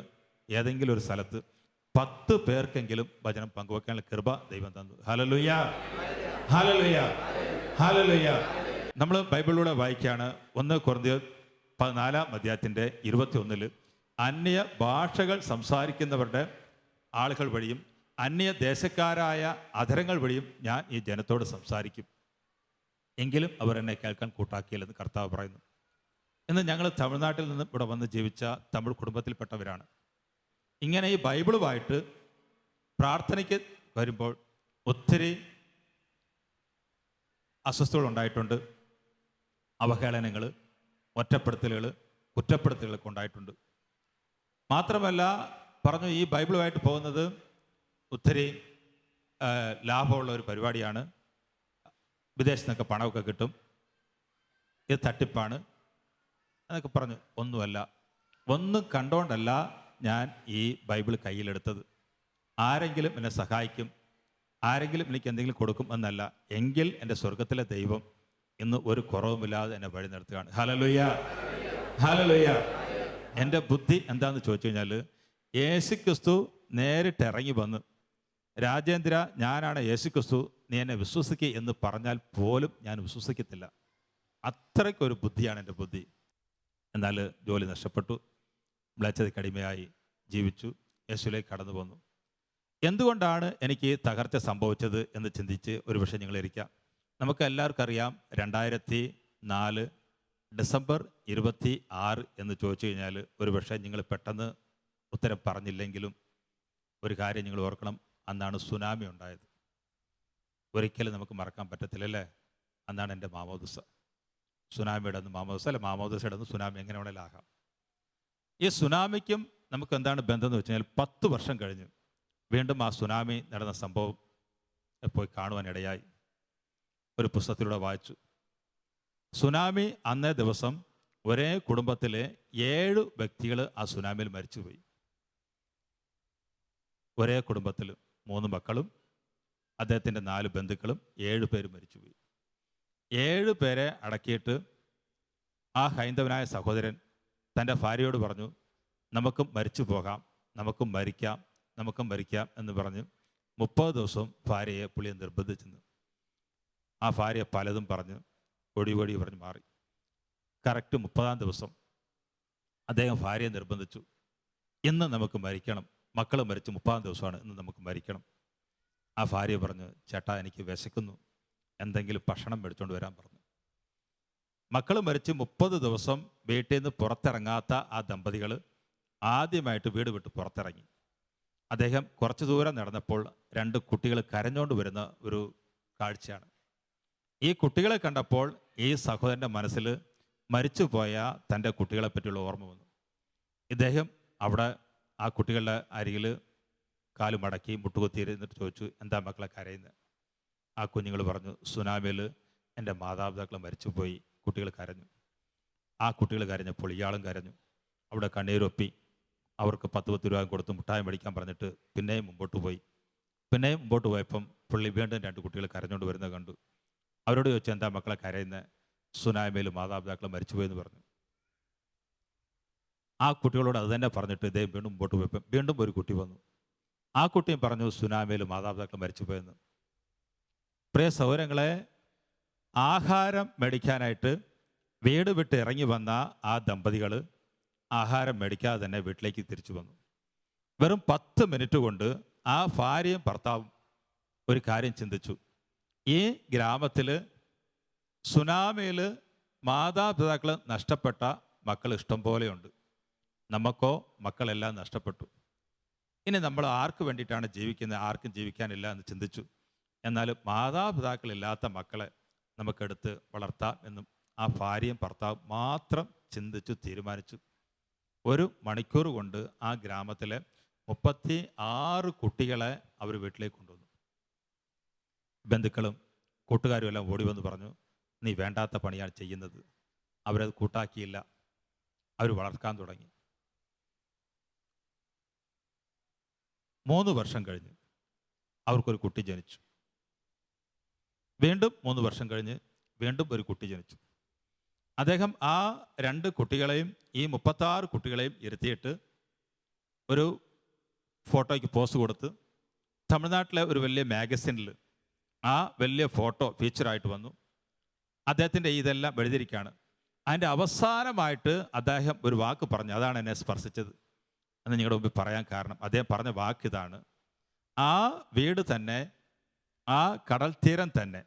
ഏതെങ്കിലും ഒരു സ്ഥലത്ത് 10 പേർക്കെങ്കിലും വചനം പങ്കുവെക്കാനുള്ള കൃപ ദൈവം തന്നു. Hallelujah, hallelujah, hallelujah. നമ്മൾ ബൈബിളിലൂടെ വായിക്കുകയാണ്. 1 കൊരിന്ത്യർ 14-ാം അധ്യായത്തിൻ്റെ 21 അന്യ ഭാഷകൾ സംസാരിക്കുന്നവരുടെ ആളുകൾ വഴിയും അന്യ ദേശക്കാരായ അധരങ്ങൾ വഴിയും ഞാൻ ഈ ജനത്തോട് സംസാരിക്കും, എങ്കിലും അവർ എന്നെ കേൾക്കാൻ കൂട്ടാക്കിയില്ലെന്ന് കർത്താവ് പറയുന്നു. ഇന്ന് ഞങ്ങൾ തമിഴ്നാട്ടിൽ നിന്ന് ഇവിടെ വന്ന് ജീവിച്ച തമിഴ് കുടുംബത്തിൽപ്പെട്ടവരാണ്. ഇങ്ങനെ ഈ ബൈബിളുമായിട്ട് പ്രാർത്ഥനയ്ക്ക് വരുമ്പോൾ ഒത്തിരി അസ്വസ്ഥതകൾ ഉണ്ടായിട്ടുണ്ട്. അവഹേളനങ്ങൾ, ഒറ്റപ്പെടുത്തലുകൾ, കുറ്റപ്പെടുത്തലുകളൊക്കെ ഉണ്ടായിട്ടുണ്ട്. മാത്രമല്ല പറഞ്ഞു, ഈ ബൈബിളുമായിട്ട് പോകുന്നത് ഒത്തിരി ലാഭമുള്ള ഒരു പരിപാടിയാണ്, വിദേശത്ത് നിന്നൊക്കെ പണമൊക്കെ കിട്ടും, ഇത് തട്ടിപ്പാണ് എന്നൊക്കെ പറഞ്ഞു. ഒന്നുമല്ല, ഒന്നും കണ്ടോണ്ടല്ല ഞാൻ ഈ ബൈബിൾ കയ്യിലെടുത്തത്. ആരെങ്കിലും എന്നെ സഹായിക്കും, ആരെങ്കിലും എനിക്ക് എന്തെങ്കിലും കൊടുക്കും എന്നല്ല, എങ്കിൽ എൻ്റെ സ്വർഗത്തിലെ ദൈവം ഇന്ന് ഒരു കുറവുമില്ലാതെ എന്നെ വഴി നിർത്തുകയാണ്. Hallelujah, hallelujah. എൻ്റെ ബുദ്ധി എന്താണെന്ന് ചോദിച്ചു കഴിഞ്ഞാൽ, യേശുക്രിസ്തു നേരിട്ട് ഇറങ്ങി വന്ന്, രാജേന്ദ്ര ഞാനാണ് യേശുക്രിസ്തു, നീ എന്നെ വിശ്വസിക്കുക എന്ന് പറഞ്ഞാൽ പോലും ഞാൻ വിശ്വസിക്കത്തില്ല. അത്രയ്ക്കൊരു ബുദ്ധിയാണ് എൻ്റെ ബുദ്ധി. എന്നാൽ ജോലി നഷ്ടപ്പെട്ടു, മ്ലേച്ഛതയ്ക്ക് അടിമയായി ജീവിച്ചു, യേശുവിലേക്ക് കടന്നു പോന്നു. എന്തുകൊണ്ടാണ് എനിക്ക് തകർച്ച സംഭവിച്ചത് എന്ന് ചിന്തിച്ച് ഒരു പക്ഷേ നിങ്ങളിരിക്കാം. നമുക്ക് എല്ലാവർക്കും അറിയാം, 2004 ഡിസംബർ 26 എന്ന് ചോദിച്ചു കഴിഞ്ഞാൽ ഒരു പക്ഷേ നിങ്ങൾ പെട്ടെന്ന് ഉത്തരം പറഞ്ഞില്ലെങ്കിലും ഒരു കാര്യം നിങ്ങൾ ഓർക്കണം, അന്നാണ് സുനാമി ഉണ്ടായത്. ഒരിക്കലും നമുക്ക് മറക്കാൻ പറ്റത്തില്ല, അല്ലേ? അന്നാണ് എൻ്റെ മാമോദിസ. സുനാമിയുടെ അന്ന് മാമോദിസ, അല്ല മാമോദിസയുടെ അന്ന് സുനാമി, എങ്ങനെ വേണേലും ആകാം. ഈ സുനാമിക്കും നമുക്ക് എന്താണ് ബന്ധം എന്ന് വെച്ച് കഴിഞ്ഞാൽ 10 വർഷം കഴിഞ്ഞ് വീണ്ടും ആ സുനാമി നടന്ന സംഭവം പോയി കാണുവാനിടയായി. ഒരു പുസ്തകത്തിലൂടെ വായിച്ചു. സുനാമി അന്നേ ദിവസം ഒരേ കുടുംബത്തിലെ 7 വ്യക്തികൾ ആ സുനാമിയിൽ മരിച്ചുപോയി. ഒരേ കുടുംബത്തിൽ 3 മക്കളും അദ്ദേഹത്തിൻ്റെ 4 ബന്ധുക്കളും 7 പേര് മരിച്ചുപോയി. 7 പേരെ അടക്കിയിട്ട് ആ ഹൈന്ദവനായ സഹോദരൻ തൻ്റെ ഭാര്യയോട് പറഞ്ഞു, നമുക്കും മരിച്ചു പോകാം, നമുക്കും മരിക്കാം എന്ന് പറഞ്ഞ് 30 ദിവസവും ഭാര്യയെ പുള്ളിയെ നിർബന്ധിച്ചെന്ന്. ആ ഭാര്യ പലതും പറഞ്ഞ് ഒടി പറഞ്ഞ് മാറി. കറക്റ്റ് 30-ാം ദിവസം അദ്ദേഹം ഭാര്യയെ നിർബന്ധിച്ചു, ഇന്ന് നമുക്ക് മരിക്കണം, മക്കൾ മരിച്ച് 30-ാം ദിവസമാണ്, ഇന്ന് നമുക്ക് മരിക്കണം. ആ ഭാര്യ പറഞ്ഞു, ചേട്ടാ എനിക്ക് വിശക്കുന്നു, എന്തെങ്കിലും ഭക്ഷണം മേടിച്ചുകൊണ്ട് വരാൻ പറഞ്ഞു. മക്കൾ മരിച്ച് 30 ദിവസം വീട്ടിൽ നിന്ന് പുറത്തിറങ്ങാത്ത ആ ദമ്പതികൾ ആദ്യമായിട്ട് വീട് വിട്ട് പുറത്തിറങ്ങി. അദ്ദേഹം കുറച്ച് ദൂരം നടന്നപ്പോൾ 2 കുട്ടികൾ കരഞ്ഞുകൊണ്ട് വരുന്ന ഒരു കാഴ്ചയാണ്. ഈ കുട്ടികളെ കണ്ടപ്പോൾ ഈ സഹോദരൻ്റെ മനസ്സിൽ മരിച്ചുപോയ തൻ്റെ കുട്ടികളെ പറ്റിയുള്ള ഓർമ്മ വന്നു. ഇദ്ദേഹം അവിടെ ആ കുട്ടികളുടെ അരികിൽ കാല് മടക്കി മുട്ടുകുത്തിയിരുന്നിട്ട് ചോദിച്ചു, എന്താ മക്കളെ കരയുന്നത്? ആ കുഞ്ഞുങ്ങൾ പറഞ്ഞു, സുനാമിയിൽ എൻ്റെ മാതാപിതാക്കൾ മരിച്ചുപോയി. കുട്ടികൾ കരഞ്ഞു. ആ കുട്ടികൾ കരഞ്ഞപ്പോൾ ഇയാളും കരഞ്ഞു. അവിടെ കണ്ണീരൊപ്പി അവർക്ക് 10 രൂപ കൊടുത്ത് മുട്ടായി മേടിക്കാൻ പറഞ്ഞിട്ട് പിന്നെയും മുമ്പോട്ട് പോയപ്പം പുള്ളി വീണ്ടും 2 കുട്ടികൾ കരഞ്ഞുകൊണ്ട് വരുന്നത് കണ്ടു. അവരോട് ചോദിച്ചു, എന്താ മക്കളെ കരയുന്നത്? സുനാമിയിൽ മാതാപിതാക്കൾ മരിച്ചുപോയെന്ന് പറഞ്ഞു. ആ കുട്ടികളോട് അത് തന്നെ പറഞ്ഞിട്ട് ഇദ്ദേഹം വീണ്ടും മുമ്പോട്ട് പോയപ്പം വീണ്ടും ഒരു കുട്ടി വന്നു. ആ കുട്ടിയും പറഞ്ഞു, സുനാമിയിൽ മാതാപിതാക്കൾ മരിച്ചുപോയെന്ന്. പ്രിയ സഹോദരങ്ങളെ, ആഹാരം മേടിക്കാനായിട്ട് വീട് വിട്ട് ഇറങ്ങി വന്ന ആ ദമ്പതികൾ ആഹാരം മേടിക്കാതെ തന്നെ വീട്ടിലേക്ക് തിരിച്ചു വന്നു. വെറും 10 മിനിറ്റ് കൊണ്ട് ആ ഭാര്യയും ഭർത്താവും ഒരു കാര്യം ചിന്തിച്ചു, ഈ ഗ്രാമത്തിൽ സുനാമിയിൽ മാതാപിതാക്കൾ നഷ്ടപ്പെട്ട മക്കൾ ഇഷ്ടം പോലെയുണ്ട്, നമുക്കോ മക്കളെല്ലാം നഷ്ടപ്പെട്ടു. ഇനി നമ്മൾ ആർക്ക് വേണ്ടിയിട്ടാണ് ജീവിക്കുന്നത്? ആർക്കും ജീവിക്കാനില്ല എന്ന് ചിന്തിച്ചു. എന്നാൽ മാതാപിതാക്കളില്ലാത്ത മക്കളെ നമുക്കെടുത്ത് വളർത്താം എന്നും ആ ഭാര്യയും ഭർത്താവും മാത്രം ചിന്തിച്ചു തീരുമാനിച്ചു. 1 മണിക്കൂർ കൊണ്ട് ആ ഗ്രാമത്തിലെ 36 കുട്ടികളെ അവർ വീട്ടിലേക്ക് കൊണ്ടുവന്നു. ബന്ധുക്കളും കൂട്ടുകാരും എല്ലാം ഓടി വന്ന് പറഞ്ഞു, നീ വേണ്ടാത്ത പണിയാണ് ചെയ്യുന്നത്. അവരത് കൂട്ടാക്കിയില്ല, അവർ വളർത്താൻ തുടങ്ങി. 3 വർഷം കഴിഞ്ഞ് അവർക്കൊരു കുട്ടി ജനിച്ചു. വീണ്ടും 3 വർഷം കഴിഞ്ഞ് വീണ്ടും ഒരു കുട്ടി ജനിച്ചു. അദ്ദേഹം ആ 2 കുട്ടികളെയും ഈ 36 കുട്ടികളെയും ഇരുത്തിയിട്ട് ഒരു ഫോട്ടോയ്ക്ക് പോസ്റ്റ് കൊടുത്ത് തമിഴ്നാട്ടിലെ ഒരു വലിയ മാഗസിനിൽ ആ വലിയ ഫോട്ടോ ഫീച്ചറായിട്ട് വന്നു. അദ്ദേഹത്തിൻ്റെ ഇതെല്ലാം എഴുതിയിരിക്കുകയാണ്. അതിൻ്റെ അവസാനമായിട്ട് അദ്ദേഹം ഒരു വാക്ക് പറഞ്ഞു, അതാണ് എന്നെ സ്പർശിച്ചത്. എന്ന് നിങ്ങളുടെ മുമ്പിൽ പറയാൻ കാരണം അദ്ദേഹം പറഞ്ഞ വാക്കിതാണ്. ആ വീട് തന്നെ, ആ കടൽ തീരം തന്നെ,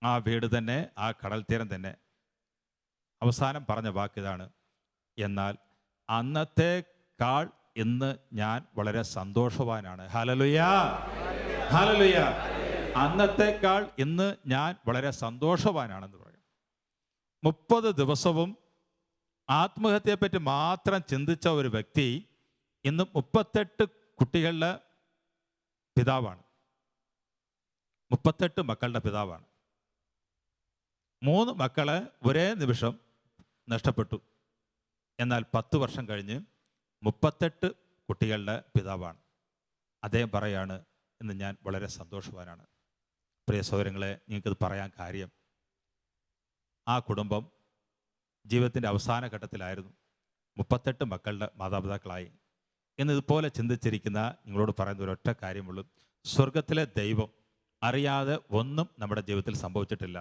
ആ വീട് തന്നെ, ആ കടൽ തീരം തന്നെ. അവസാനം പറഞ്ഞ വാക്കിതാണ്, എന്നാൽ അന്നത്തേക്കാൾ ഇന്ന് ഞാൻ വളരെ സന്തോഷവാനാണ്. ഹല്ലേലൂയാ, ഹല്ലേലൂയാ. അന്നത്തേക്കാൾ ഇന്ന് ഞാൻ വളരെ സന്തോഷവാനാണെന്ന് പറയും. 30 ദിവസവും ആത്മഹത്യയെപ്പറ്റി മാത്രം ചിന്തിച്ച ഒരു വ്യക്തി ഇന്ന് 38 കുട്ടികളുടെ പിതാവാണ്, 38 മക്കളുടെ പിതാവാണ്. 3 മക്കളെ ഒരേ നിമിഷം നഷ്ടപ്പെട്ടു. എന്നാൽ 10 വർഷം കഴിഞ്ഞ് 38 കുട്ടികളുടെ പിതാവാണ്. അദ്ദേഹം പറയാണ്, ഇന്ന് ഞാൻ വളരെ സന്തോഷവാനാണ്. പ്രിയ സഹോദരങ്ങളെ, നിങ്ങൾക്കത് പറയാൻ കാര്യം, ആ കുടുംബം ജീവിതത്തിൻ്റെ അവസാന ഘട്ടത്തിലായിരുന്നു. 38 മക്കളുടെ മാതാപിതാക്കളായി. ഇന്ന് ഇതുപോലെ ചിന്തിച്ചിരിക്കുന്ന നിങ്ങളോട് പറയുന്ന ഒരൊറ്റ കാര്യമുള്ളൂ, സ്വർഗത്തിലെ ദൈവം അറിയാതെ ഒന്നും നമ്മുടെ ജീവിതത്തിൽ സംഭവിച്ചിട്ടില്ല.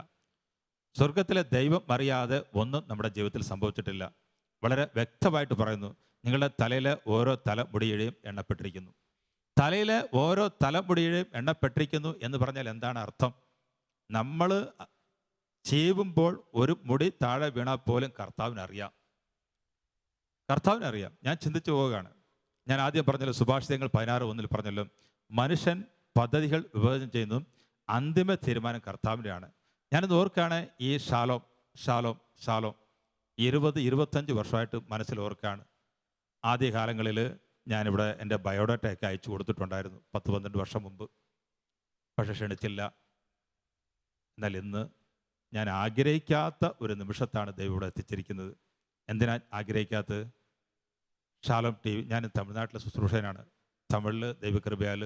സ്വർഗത്തിലെ ദൈവം അറിയാതെ ഒന്നും നമ്മുടെ ജീവിതത്തിൽ സംഭവിച്ചിട്ടില്ല. വളരെ വ്യക്തമായിട്ട് പറയുന്നു, നിങ്ങളുടെ തലയിലെ ഓരോ തലമുടിയുടെയും എണ്ണപ്പെട്ടിരിക്കുന്നു. തലയിലെ ഓരോ തലമുടിയുടെയും എണ്ണപ്പെട്ടിരിക്കുന്നു എന്ന് പറഞ്ഞാൽ എന്താണ് അർത്ഥം? നമ്മൾ ചെയ്യുമ്പോൾ ഒരു മുടി താഴെ വീണാൽ പോലും കർത്താവിനറിയാം. കർത്താവിനറിയാം. ഞാൻ ചിന്തിച്ചു പോവുകയാണ്. ഞാൻ ആദ്യം പറഞ്ഞല്ലോ, സുഭാഷിതങ്ങൾ 16:1 പറഞ്ഞല്ലോ, മനുഷ്യൻ പദ്ധതികൾ വിഭാവനം ചെയ്യുന്നു, അന്തിമ തീരുമാനം കർത്താവിൻ്റെയാണ്. ഞാനിന്ന് ഓർക്കാണ് ഈ ഷാലോം ഷാലോം ഷാലോം 20-25 വർഷമായിട്ട് മനസ്സിൽ ഓർക്കാണ്. ആദ്യകാലങ്ങളിൽ ഞാനിവിടെ എൻ്റെ ബയോഡാറ്റയൊക്കെ അയച്ചു കൊടുത്തിട്ടുണ്ടായിരുന്നു 10-12 വർഷം മുമ്പ്. പക്ഷെ ക്ഷണിച്ചില്ല. എന്നാൽ ഇന്ന് ഞാൻ ആഗ്രഹിക്കാത്ത ഒരു നിമിഷത്താണ് ദൈവം ഇവിടെ എത്തിച്ചിരിക്കുന്നത്. എന്തിനാ ആഗ്രഹിക്കാത്തത്? ഷാലോം TV, ഞാൻ തമിഴ്നാട്ടിലെ ശുശ്രൂഷകനാണ്. തമിഴിൽ ദൈവകൃപയാൽ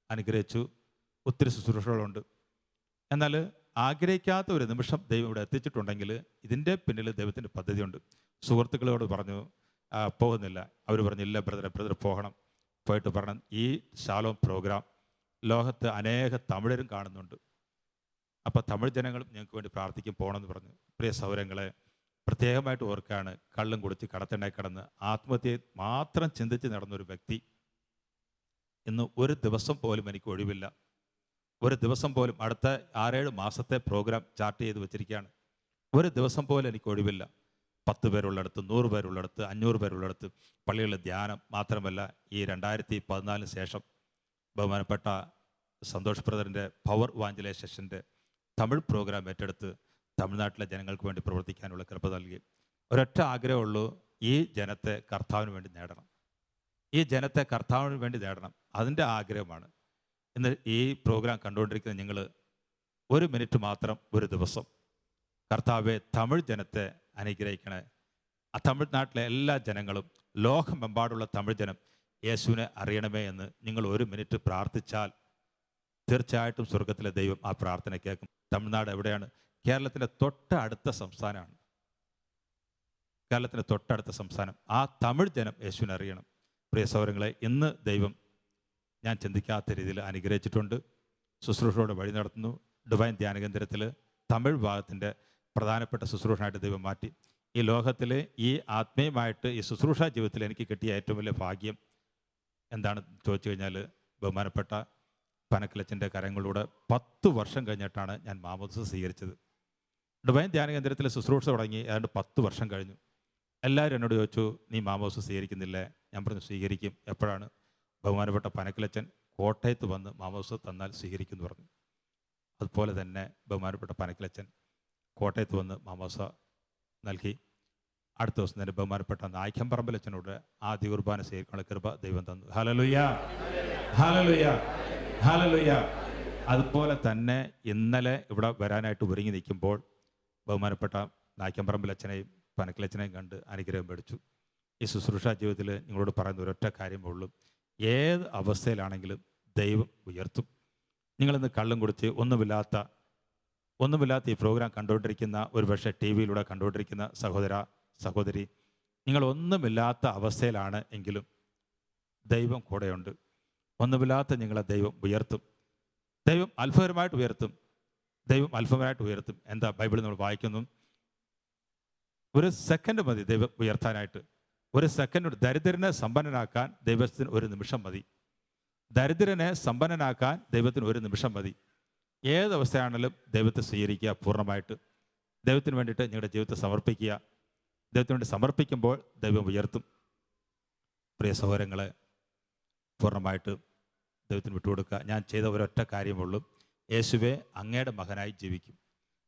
അനുഗ്രഹിച്ചു, ഒത്തിരി ശുശ്രൂഷകളുണ്ട്. എന്നാൽ ആഗ്രഹിക്കാത്ത ഒരു നിമിഷം ദൈവം ഇവിടെ എത്തിച്ചിട്ടുണ്ടെങ്കിൽ ഇതിൻ്റെ പിന്നിൽ ദൈവത്തിൻ്റെ പദ്ധതിയുണ്ട്. സുഹൃത്തുക്കളോട് പറഞ്ഞു, പോകുന്നില്ല. അവർ പറഞ്ഞു, ഇല്ല ബ്രദർ പോകണം. പോയിട്ട് പറഞ്ഞു, ഈ ഷാലോം പ്രോഗ്രാം ലോകത്ത് അനേക തമിഴരും കാണുന്നുണ്ട്, അപ്പോൾ തമിഴ് ജനങ്ങളും ഞങ്ങൾക്ക് വേണ്ടി പ്രാർത്ഥിക്കും, പോകണമെന്ന് പറഞ്ഞു. പ്രിയ സൗരങ്ങളെ, പ്രത്യേകമായിട്ട് ഓർക്കാണ്, കള്ളും കുടിച്ച് കടത്തിണ്ടായി കിടന്ന് ആത്മഹത്യയെ മാത്രം ചിന്തിച്ച് നടന്നൊരു വ്യക്തി ഇന്ന് ഒരു ദിവസം പോലും എനിക്ക് ഒഴിവില്ല. ഒരു ദിവസം പോലും, അടുത്ത 6-7 മാസത്തെ പ്രോഗ്രാം ചാർട്ട് ചെയ്ത് വെച്ചിരിക്കുകയാണ്. ഒരു ദിവസം പോലും എനിക്ക് ഒഴിവില്ല. 10 പേരുള്ളിടത്ത്, 100 പേരുള്ളിടത്ത്, 500 പേരുള്ളിടത്ത് പള്ളികളിലെ ധ്യാനം. മാത്രമല്ല, ഈ 2014 ശേഷം ബഹുമാനപ്പെട്ട സന്തോഷ് ബ്രദറിൻ്റെ പവർ വാഞ്ചലൈസേഷൻ്റെ തമിഴ് പ്രോഗ്രാം ഏറ്റെടുത്ത് തമിഴ്നാട്ടിലെ ജനങ്ങൾക്ക് വേണ്ടി പ്രവർത്തിക്കാനുള്ള കൃപ നൽകി. ഒരൊറ്റ ആഗ്രഹമുള്ളൂ, ഈ ജനത്തെ കർത്താവിന് വേണ്ടി നേടണം. ഈ ജനത്തെ കർത്താവിന് വേണ്ടി നേടണം. അതിൻ്റെ ആഗ്രഹമാണ്. ഇന്ന് ഈ പ്രോഗ്രാം കണ്ടുകൊണ്ടിരിക്കുന്ന നിങ്ങൾ 1 മിനിറ്റ് മാത്രം ഒരു ദിവസം, കർത്താവെ തമിഴ് ജനത്തെ അനുഗ്രഹിക്കണേ. ആ തമിഴ്നാട്ടിലെ എല്ലാ ജനങ്ങളും, ലോകമെമ്പാടുള്ള തമിഴ് ജനം യേശുവിനെ അറിയണമേ എന്ന് നിങ്ങൾ 1 മിനിറ്റ് പ്രാർത്ഥിച്ചാൽ തീർച്ചയായിട്ടും സ്വർഗത്തിലെ ദൈവം ആ പ്രാർത്ഥന കേൾക്കും. തമിഴ്നാട് എവിടെയാണ്? കേരളത്തിൻ്റെ തൊട്ടടുത്ത സംസ്ഥാനമാണ്. കേരളത്തിൻ്റെ തൊട്ടടുത്ത സംസ്ഥാനം. ആ തമിഴ് ജനം യേശുവിനെ അറിയണം. പ്രിയ സഹോദരങ്ങളെ, ഇന്ന് ദൈവം ഞാൻ ചിന്തിക്കാത്ത രീതിയിൽ അനുഗ്രഹിച്ചിട്ടുണ്ട്. ശുശ്രൂഷയോടെ വഴി നടത്തുന്നു. ഡിവൈൻ ധ്യാന കേന്ദ്രത്തിൽ തമിഴ് ഭാഗത്തിൻ്റെ പ്രധാനപ്പെട്ട ശുശ്രൂഷനായിട്ട് ദൈവം മാറ്റി. ഈ ലോകത്തിൽ ഈ ആത്മീയമായിട്ട് ഈ ശുശ്രൂഷ ജീവിതത്തിൽ എനിക്ക് കിട്ടിയ ഏറ്റവും വലിയ ഭാഗ്യം എന്താണ് ചോദിച്ചു കഴിഞ്ഞാൽ, ബഹുമാനപ്പെട്ട പനക്കിലച്ചൻ്റെ കരങ്ങളിലൂടെ 10 വർഷം കഴിഞ്ഞിട്ടാണ് ഞാൻ മാമോദിസ സ്വീകരിച്ചത്. ഡിവൈൻ ധ്യാന കേന്ദ്രത്തിൽ ശുശ്രൂഷ തുടങ്ങി ഏതാണ്ട് 10 വർഷം കഴിഞ്ഞു. എല്ലാവരും എന്നോട് ചോദിച്ചു, നീ മാമോദിസ സ്വീകരിക്കുന്നില്ലേ? ഞാൻ പറഞ്ഞു, സ്വീകരിക്കും. എപ്പോഴാണ്? ബഹുമാനപ്പെട്ട പനക്കിലച്ചൻ കോട്ടയത്ത് വന്ന് മാമോദിസ തന്നാൽ സ്വീകരിക്കുമെന്ന് പറഞ്ഞു. അതുപോലെ തന്നെ ബഹുമാനപ്പെട്ട പനക്കിലച്ചൻ കോട്ടയത്ത് വന്ന് മാമോദിസ നൽകി. അടുത്ത ദിവസം തന്നെ ബഹുമാനപ്പെട്ട നായ്ക്കമ്പറമ്പിലച്ചനോട് ആദ്യ കുർബാന സ്വീകരിക്കാനുള്ള കൃപ ദൈവം തന്നു. Hallelujah, hallelujah, hallelujah. അതുപോലെ തന്നെ ഇന്നലെ ഇവിടെ വരാനായിട്ട് ഒരുങ്ങി നിൽക്കുമ്പോൾ ബഹുമാനപ്പെട്ട നായ്ക്കമ്പറമ്പിലച്ചനെയും പനക്കിലച്ചനെയും കണ്ട് അനുഗ്രഹം മേടിച്ചു. ഈ ശുശ്രൂഷ ജീവിതത്തിൽ നിങ്ങളോട് പറയുന്ന ഒരൊറ്റ കാര്യമേ ഉള്ളൂ, ഏത് അവസ്ഥയിലാണെങ്കിലും ദൈവം ഉയർത്തും. നിങ്ങളിന്ന് കള്ളും കുടിച്ച് ഒന്നുമില്ലാത്ത ഈ പ്രോഗ്രാം കണ്ടുകൊണ്ടിരിക്കുന്ന, ഒരു പക്ഷേ ടി വിയിലൂടെ കണ്ടുകൊണ്ടിരിക്കുന്ന സഹോദര സഹോദരി, നിങ്ങളൊന്നുമില്ലാത്ത അവസ്ഥയിലാണ് എങ്കിലും ദൈവം കൂടെയുണ്ട്. ഒന്നുമില്ലാത്ത നിങ്ങളെ ദൈവം ഉയർത്തും. ദൈവം അത്ഭുതകരമായിട്ട് ഉയർത്തും. ദൈവം അത്ഭുതമായിട്ട് ഉയർത്തും. എന്താ ബൈബിളിൽ നമ്മൾ വായിക്കുന്നു? 1 സെക്കൻഡ് മതി ദൈവം ഉയർത്താനായിട്ട്. ഒരു സെക്കൻഡ് ദരിദ്രനെ സമ്പന്നനാക്കാൻ ദൈവത്തിന് ഒരു നിമിഷം മതി. ദരിദ്രനെ സമ്പന്നനാക്കാൻ ദൈവത്തിന് ഒരു നിമിഷം മതി. ഏതവസ്ഥയാണെങ്കിലും ദൈവത്തെ സ്വീകരിക്കുക പൂർണ്ണമായിട്ട്. ദൈവത്തിന് വേണ്ടിയിട്ട് നിങ്ങളുടെ ജീവിതത്തെ സമർപ്പിക്കുക. ദൈവത്തിന് വേണ്ടി സമർപ്പിക്കുമ്പോൾ ദൈവം ഉയർത്തും. പ്രിയ സഹോദരങ്ങളെ, പൂർണ്ണമായിട്ട് ദൈവത്തിന് വിട്ടുകൊടുക്കുക. ഞാൻ ചെയ്ത ഒരൊറ്റ കാര്യമുള്ളൂ, യേശുവെ അങ്ങയുടെ മകനായി ജീവിക്കും.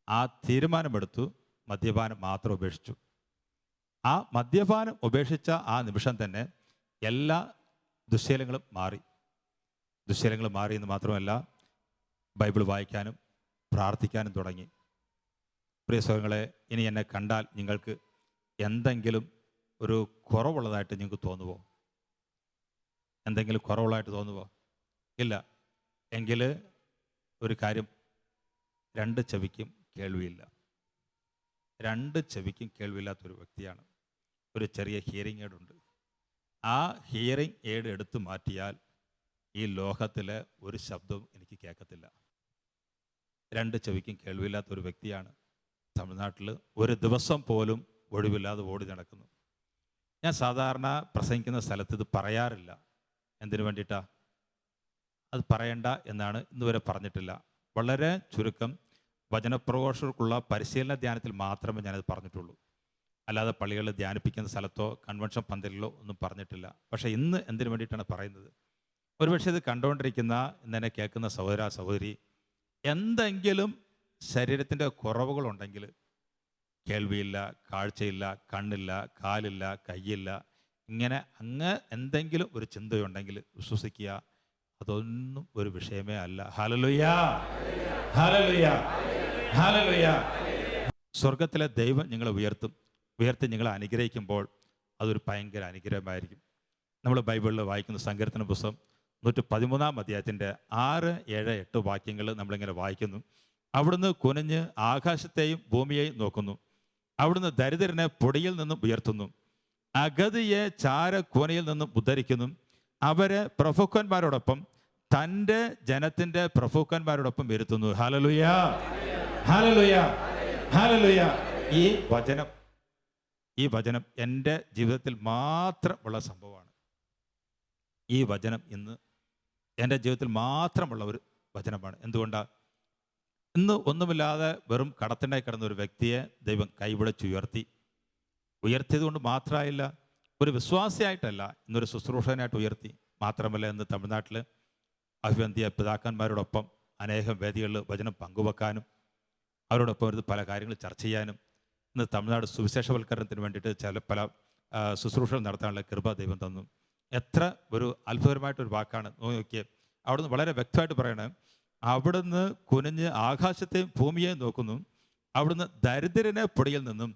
ആ തീരുമാനമെടുത്തു. മദ്യപാനം മാത്രം ഉപേക്ഷിച്ചു. ആ മദ്യപാനം ഉപേക്ഷിച്ച ആ നിമിഷം തന്നെ എല്ലാ ദുശ്ശീലങ്ങളും മാറി. ദുശ്ശീലങ്ങൾ മാറിയെന്ന് മാത്രമല്ല, ബൈബിൾ വായിക്കാനും പ്രാർത്ഥിക്കാനും തുടങ്ങി. പ്രിയ സഹോദരങ്ങളെ, ഇനി എന്നെ കണ്ടാൽ നിങ്ങൾക്ക് എന്തെങ്കിലും ഒരു കുറവുള്ളതായിട്ട് നിങ്ങൾക്ക് തോന്നുമോ? എന്തെങ്കിലും കുറവുള്ളതായിട്ട് തോന്നുമോ? ഇല്ല. എങ്കിൽ ഒരു കാര്യം, 2 ചെവിക്കും കേൾവിയില്ല. 2 ചെവിക്കും കേൾവിയില്ലാത്തൊരു വ്യക്തിയാണ്. ഒരു ചെറിയ ഹിയറിംഗ് എയ്ഡ് ഉണ്ട്. ആ ഹിയറിംഗ് എയ്ഡ് എടുത്തു മാറ്റിയാൽ ഈ ലോകത്തിലെ ഒരു ശബ്ദവും എനിക്ക് കേൾക്കത്തില്ല. 2 ചെവിക്കും കേൾവിയില്ലാത്തൊരു വ്യക്തിയാണ്. തമിഴ്നാട്ടിൽ ഒരു ദിവസം പോലും ഒഴിവില്ലാതെ ഓടി നടക്കുന്നു. ഞാൻ സാധാരണ പ്രസംഗിക്കുന്ന സ്ഥലത്ത് ഇത് പറയാറില്ല. എന്തിനു വേണ്ടിയിട്ടാണ്? അത് പറയണ്ട എന്നാണ് ഇന്നുവരെ പറഞ്ഞിട്ടില്ല. വളരെ ചുരുക്കം വചനപ്രഘോഷകർക്കുള്ള പരിശീലന ധ്യാനത്തിൽ മാത്രമേ ഞാനത് പറഞ്ഞിട്ടുള്ളൂ. അല്ലാതെ പള്ളികളിൽ ധ്യാനിപ്പിക്കുന്ന സ്ഥലത്തോ കൺവെൻഷൻ പന്തലിലോ ഒന്നും പറഞ്ഞിട്ടില്ല. പക്ഷേ ഇന്ന് എന്തിനു വേണ്ടിയിട്ടാണ് പറയുന്നത്? ഒരുപക്ഷെ ഇത് കണ്ടുകൊണ്ടിരിക്കുന്ന ഇന്നെന്നെ കേൾക്കുന്ന സഹോദര സഹോദരി, എന്തെങ്കിലും ശരീരത്തിൻ്റെ കുറവുകളുണ്ടെങ്കിൽ, കേൾവിയില്ല, കാഴ്ചയില്ല, കണ്ണില്ല, കാലില്ല, കയ്യില്ല, ഇങ്ങനെ അങ്ങ് എന്തെങ്കിലും ഒരു ചിന്തയുണ്ടെങ്കിൽ വിശ്വസിക്കുക, അതൊന്നും ഒരു വിഷയമേ അല്ല. Hallelujah, hallelujah, hallelujah. സ്വർഗത്തിലെ ദൈവം നിങ്ങളെ ഉയർത്തി നിങ്ങളെ അനുഗ്രഹിക്കുമ്പോൾ അതൊരു ഭയങ്കര അനുഗ്രഹമായിരിക്കും. നമ്മൾ ബൈബിളിൽ വായിക്കുന്ന സങ്കീർത്തന പുസ്തകം 113 അധ്യായത്തിൻ്റെ 6, 7, 8 വാക്യങ്ങൾ നമ്മളിങ്ങനെ വായിക്കുന്നു. അവിടുന്ന് കുനിഞ്ഞ് ആകാശത്തെയും ഭൂമിയെയും നോക്കുന്നു. അവിടുന്ന് ദരിദ്രനെ പൊടിയിൽ നിന്നും ഉയർത്തുന്നു, അഗതിയെ ചാരക്കൂനയിൽ നിന്നും ഉദ്ധരിക്കുന്നു. അവരെ പ്രഭുക്കന്മാരോടൊപ്പം തൻ്റെ ജനത്തിൻ്റെ പ്രഭുക്കന്മാരോടൊപ്പം ഇരുത്തുന്നു. Hallelujah, hallelujah, hallelujah. ഈ വചനം എൻ്റെ ജീവിതത്തിൽ മാത്രമുള്ള സംഭവമാണ്. ഈ വചനം ഇന്ന് എൻ്റെ ജീവിതത്തിൽ മാത്രമുള്ള ഒരു വചനമാണ്. എന്തുകൊണ്ടാണ്? ഇന്ന് ഒന്നുമില്ലാതെ വെറും കടത്തിണ്ടായി കിടന്ന ഒരു വ്യക്തിയെ ദൈവം ഉയർത്തിയത് കൊണ്ട് മാത്രമായില്ല, ഒരു വിശ്വാസിയായിട്ടല്ല, ഇന്നൊരു ശുശ്രൂഷകനായിട്ട് ഉയർത്തി. മാത്രമല്ല, ഇന്ന് തമിഴ്നാട്ടിൽ അഭിവന്ധ്യ പിതാക്കന്മാരോടൊപ്പം അനേകം വേദികളിൽ വചനം പങ്കുവെക്കാനും അവരോടൊപ്പം ഒരു പല കാര്യങ്ങൾ ചർച്ച ചെയ്യാനും ഇന്ന് തമിഴ്നാട് സുവിശേഷവൽക്കരണത്തിന് വേണ്ടിയിട്ട് പല ശുശ്രൂഷകൾ നടത്താനുള്ള കൃപ ദൈവം തന്നു. എത്ര ഒരു അത്ഭുതകരമായിട്ടൊരു വാക്കാണ്. നോക്കിയേ, അവിടുന്ന് വളരെ വ്യക്തമായിട്ട് പറയണേ, അവിടുന്ന് കുനിഞ്ഞ് ആകാശത്തെയും ഭൂമിയെയും നോക്കുന്നു. അവിടുന്ന് ദരിദ്രനെ പൊടിയിൽ നിന്നും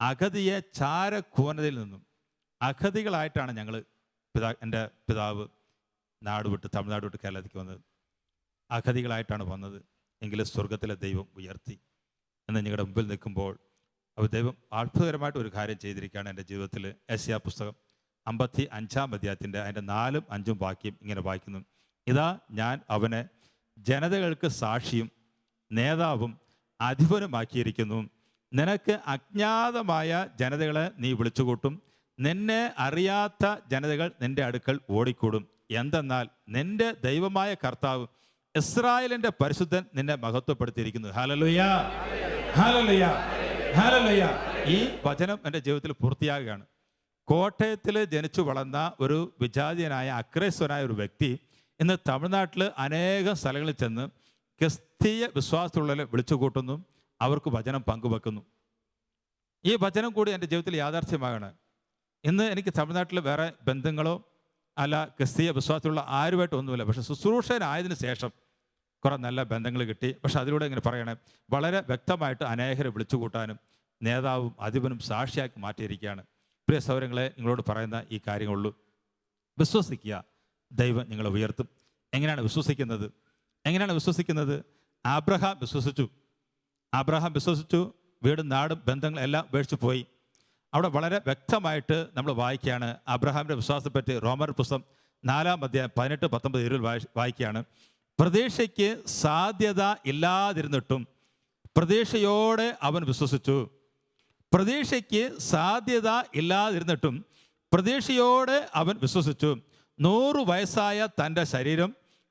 അഗതിയെ ചാരക്കൂനതയിൽ നിന്നും. അഗതികളായിട്ടാണ് ഞങ്ങൾ എൻ്റെ പിതാവ് തമിഴ്നാട് വിട്ട് കേരളത്തിലേക്ക് വന്നത്. അഗതികളായിട്ടാണ് വന്നത്. എങ്കിലും സ്വർഗത്തിലെ ദൈവം ഉയർത്തി. എന്ന് നിങ്ങളുടെ മുമ്പിൽ നിൽക്കുമ്പോൾ അപ്പോൾ ദൈവം അത്ഭുതകരമായിട്ട് ഒരു കാര്യം ചെയ്തിരിക്കുകയാണ് എൻ്റെ ജീവിതത്തിൽ. യെശയ്യാ പുസ്തകം 55 അധ്യായത്തിൻ്റെ അതിൻ്റെ 4, 5 വാക്യം ഇങ്ങനെ വായിക്കുന്നു. ഇതാ, ഞാൻ അവനെ ജനതകൾക്ക് സാക്ഷിയും നേതാവും അധിപനുമാക്കിയിരിക്കുന്നു. നിനക്ക് അജ്ഞാതമായ ജനതകളെ നീ വിളിച്ചുകൂട്ടും. നിന്നെ അറിയാത്ത ജനതകൾ നിന്റെ അടുക്കൽ ഓടിക്കൂടും. എന്തെന്നാൽ നിന്റെ ദൈവമായ കർത്താവ് ഇസ്രായേലിന്റെ പരിശുദ്ധൻ നിന്നെ മഹത്വപ്പെടുത്തിയിരിക്കുന്നു. Hallelujah, hallelujah, hallelujah. ഈ വചനം എൻ്റെ ജീവിതത്തിൽ പൂർത്തിയാകുകയാണ്. കോട്ടയത്തിൽ ജനിച്ചു വളർന്ന ഒരു വിജാതീയനായ അക്രൈസ്തവനായ ഒരു വ്യക്തി ഇന്ന് തമിഴ്നാട്ടിൽ അനേകം സ്ഥലങ്ങളിൽ ചെന്ന് ക്രിസ്തീയ വിശ്വാസത്തിലുള്ളവരെ വിളിച്ചു കൂട്ടുന്നു, അവർക്ക് വചനം പങ്കുവെക്കുന്നു. ഈ വചനം കൂടി എൻ്റെ ജീവിതത്തിൽ യാഥാർത്ഥ്യമാകണം. ഇന്ന് എനിക്ക് തമിഴ്നാട്ടിൽ വേറെ ബന്ധങ്ങളോ അല്ല ക്രിസ്തീയ വിശ്വാസത്തിലുള്ള ആരുമായിട്ട് ഒന്നുമില്ല. പക്ഷെ ശുശ്രൂഷകനായതിനു ശേഷം കുറേ നല്ല ബന്ധങ്ങൾ കിട്ടി. പക്ഷെ അതിലൂടെ ഇങ്ങനെ പറയണേ, വളരെ വ്യക്തമായിട്ട് അനേകരെ വിളിച്ചു കൂട്ടാനും നേതാവും അധിപനും സാക്ഷിയാക്കി മാറ്റിയിരിക്കുകയാണ്. പ്രിയ സഹോദരങ്ങളെ, നിങ്ങളോട് പറയുന്ന ഈ കാര്യങ്ങളുള്ളൂ. വിശ്വസിക്കുക, ദൈവം നിങ്ങളെ ഉയർത്തും. എങ്ങനെയാണ് വിശ്വസിക്കുന്നത്? അബ്രഹാം വിശ്വസിച്ചു. വീടും നാടും ബന്ധങ്ങളും എല്ലാം ഉപേക്ഷിച്ച് പോയി. അവിടെ വളരെ വ്യക്തമായിട്ട് നമ്മൾ വായിക്കുകയാണ് അബ്രഹാമിൻ്റെ വിശ്വാസത്തെപ്പറ്റി. റോമർ പുസ്തകം 4 അധ്യായം 18, 19, 20 വായിക്കുകയാണ്. പ്രതീക്ഷയ്ക്ക് സാധ്യത ഇല്ലാതിരുന്നിട്ടും പ്രതീക്ഷയോടെ അവൻ വിശ്വസിച്ചു. പ്രതീക്ഷയ്ക്ക് സാധ്യത ഇല്ലാതിരുന്നിട്ടും പ്രതീക്ഷയോടെ അവൻ വിശ്വസിച്ചു. 100 വയസ്സായ തൻ്റെ ശരീരം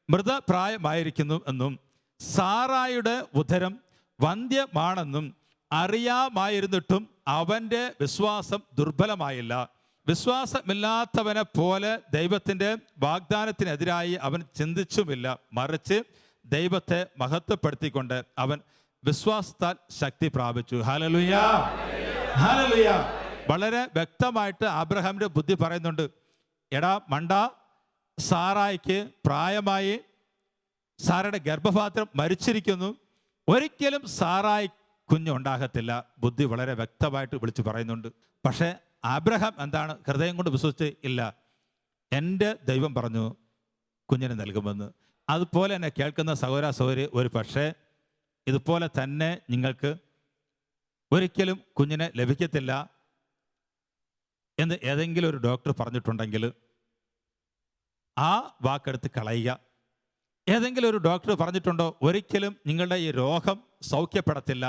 മൃതപ്രായമായിരിക്കുന്നു എന്നും സാറായുടെ ഉദരം വന്ധ്യമാണെന്നും അറിയാമായിരുന്നിട്ടും അവൻ്റെ വിശ്വാസം ദുർബലമായില്ല. വിശ്വാസമില്ലാത്തവനെ പോലെ ദൈവത്തിൻ്റെ വാഗ്ദാനത്തിനെതിരായി അവൻ ചിന്തിച്ചുമില്ല. മറിച്ച് ദൈവത്തെ മഹത്വപ്പെടുത്തിക്കൊണ്ട് അവൻ വിശ്വാസത്താൽ ശക്തി പ്രാപിച്ചു. Hallelujah, hallelujah. വളരെ വ്യക്തമായിട്ട് അബ്രഹാമിൻ്റെ ബുദ്ധി പറയുന്നുണ്ട്, എടാ മണ്ട, സാറായിക്ക് പ്രായമായി, സാറയുടെ ഗർഭപാത്രം മരിച്ചിരിക്കുന്നു, ഒരിക്കലും സാറായി കുഞ്ഞുണ്ടാകത്തില്ല. ബുദ്ധി വളരെ വ്യക്തമായിട്ട് വിളിച്ചു പറയുന്നുണ്ട്. പക്ഷേ അബ്രഹാം എന്താണ്, ഹൃദയം കൊണ്ട് വിശ്വസിച്ച് ഇല്ല, എൻ്റെ ദൈവം പറഞ്ഞു കുഞ്ഞിനെ നൽകുമെന്ന്. അതുപോലെ തന്നെ കേൾക്കുന്ന സഹോദര സഹോദരി, ഒരു പക്ഷേ ഇതുപോലെ തന്നെ നിങ്ങൾക്ക് ഒരിക്കലും കുഞ്ഞിനെ ലഭിക്കത്തില്ല എന്ന് ഏതെങ്കിലും ഒരു ഡോക്ടർ പറഞ്ഞിട്ടുണ്ടെങ്കിൽ ആ വാക്കെടുത്ത് കളയുക. ഏതെങ്കിലും ഒരു ഡോക്ടർ പറഞ്ഞിട്ടുണ്ടോ ഒരിക്കലും നിങ്ങളുടെ ഈ രോഗം സൗഖ്യപ്പെടത്തില്ല,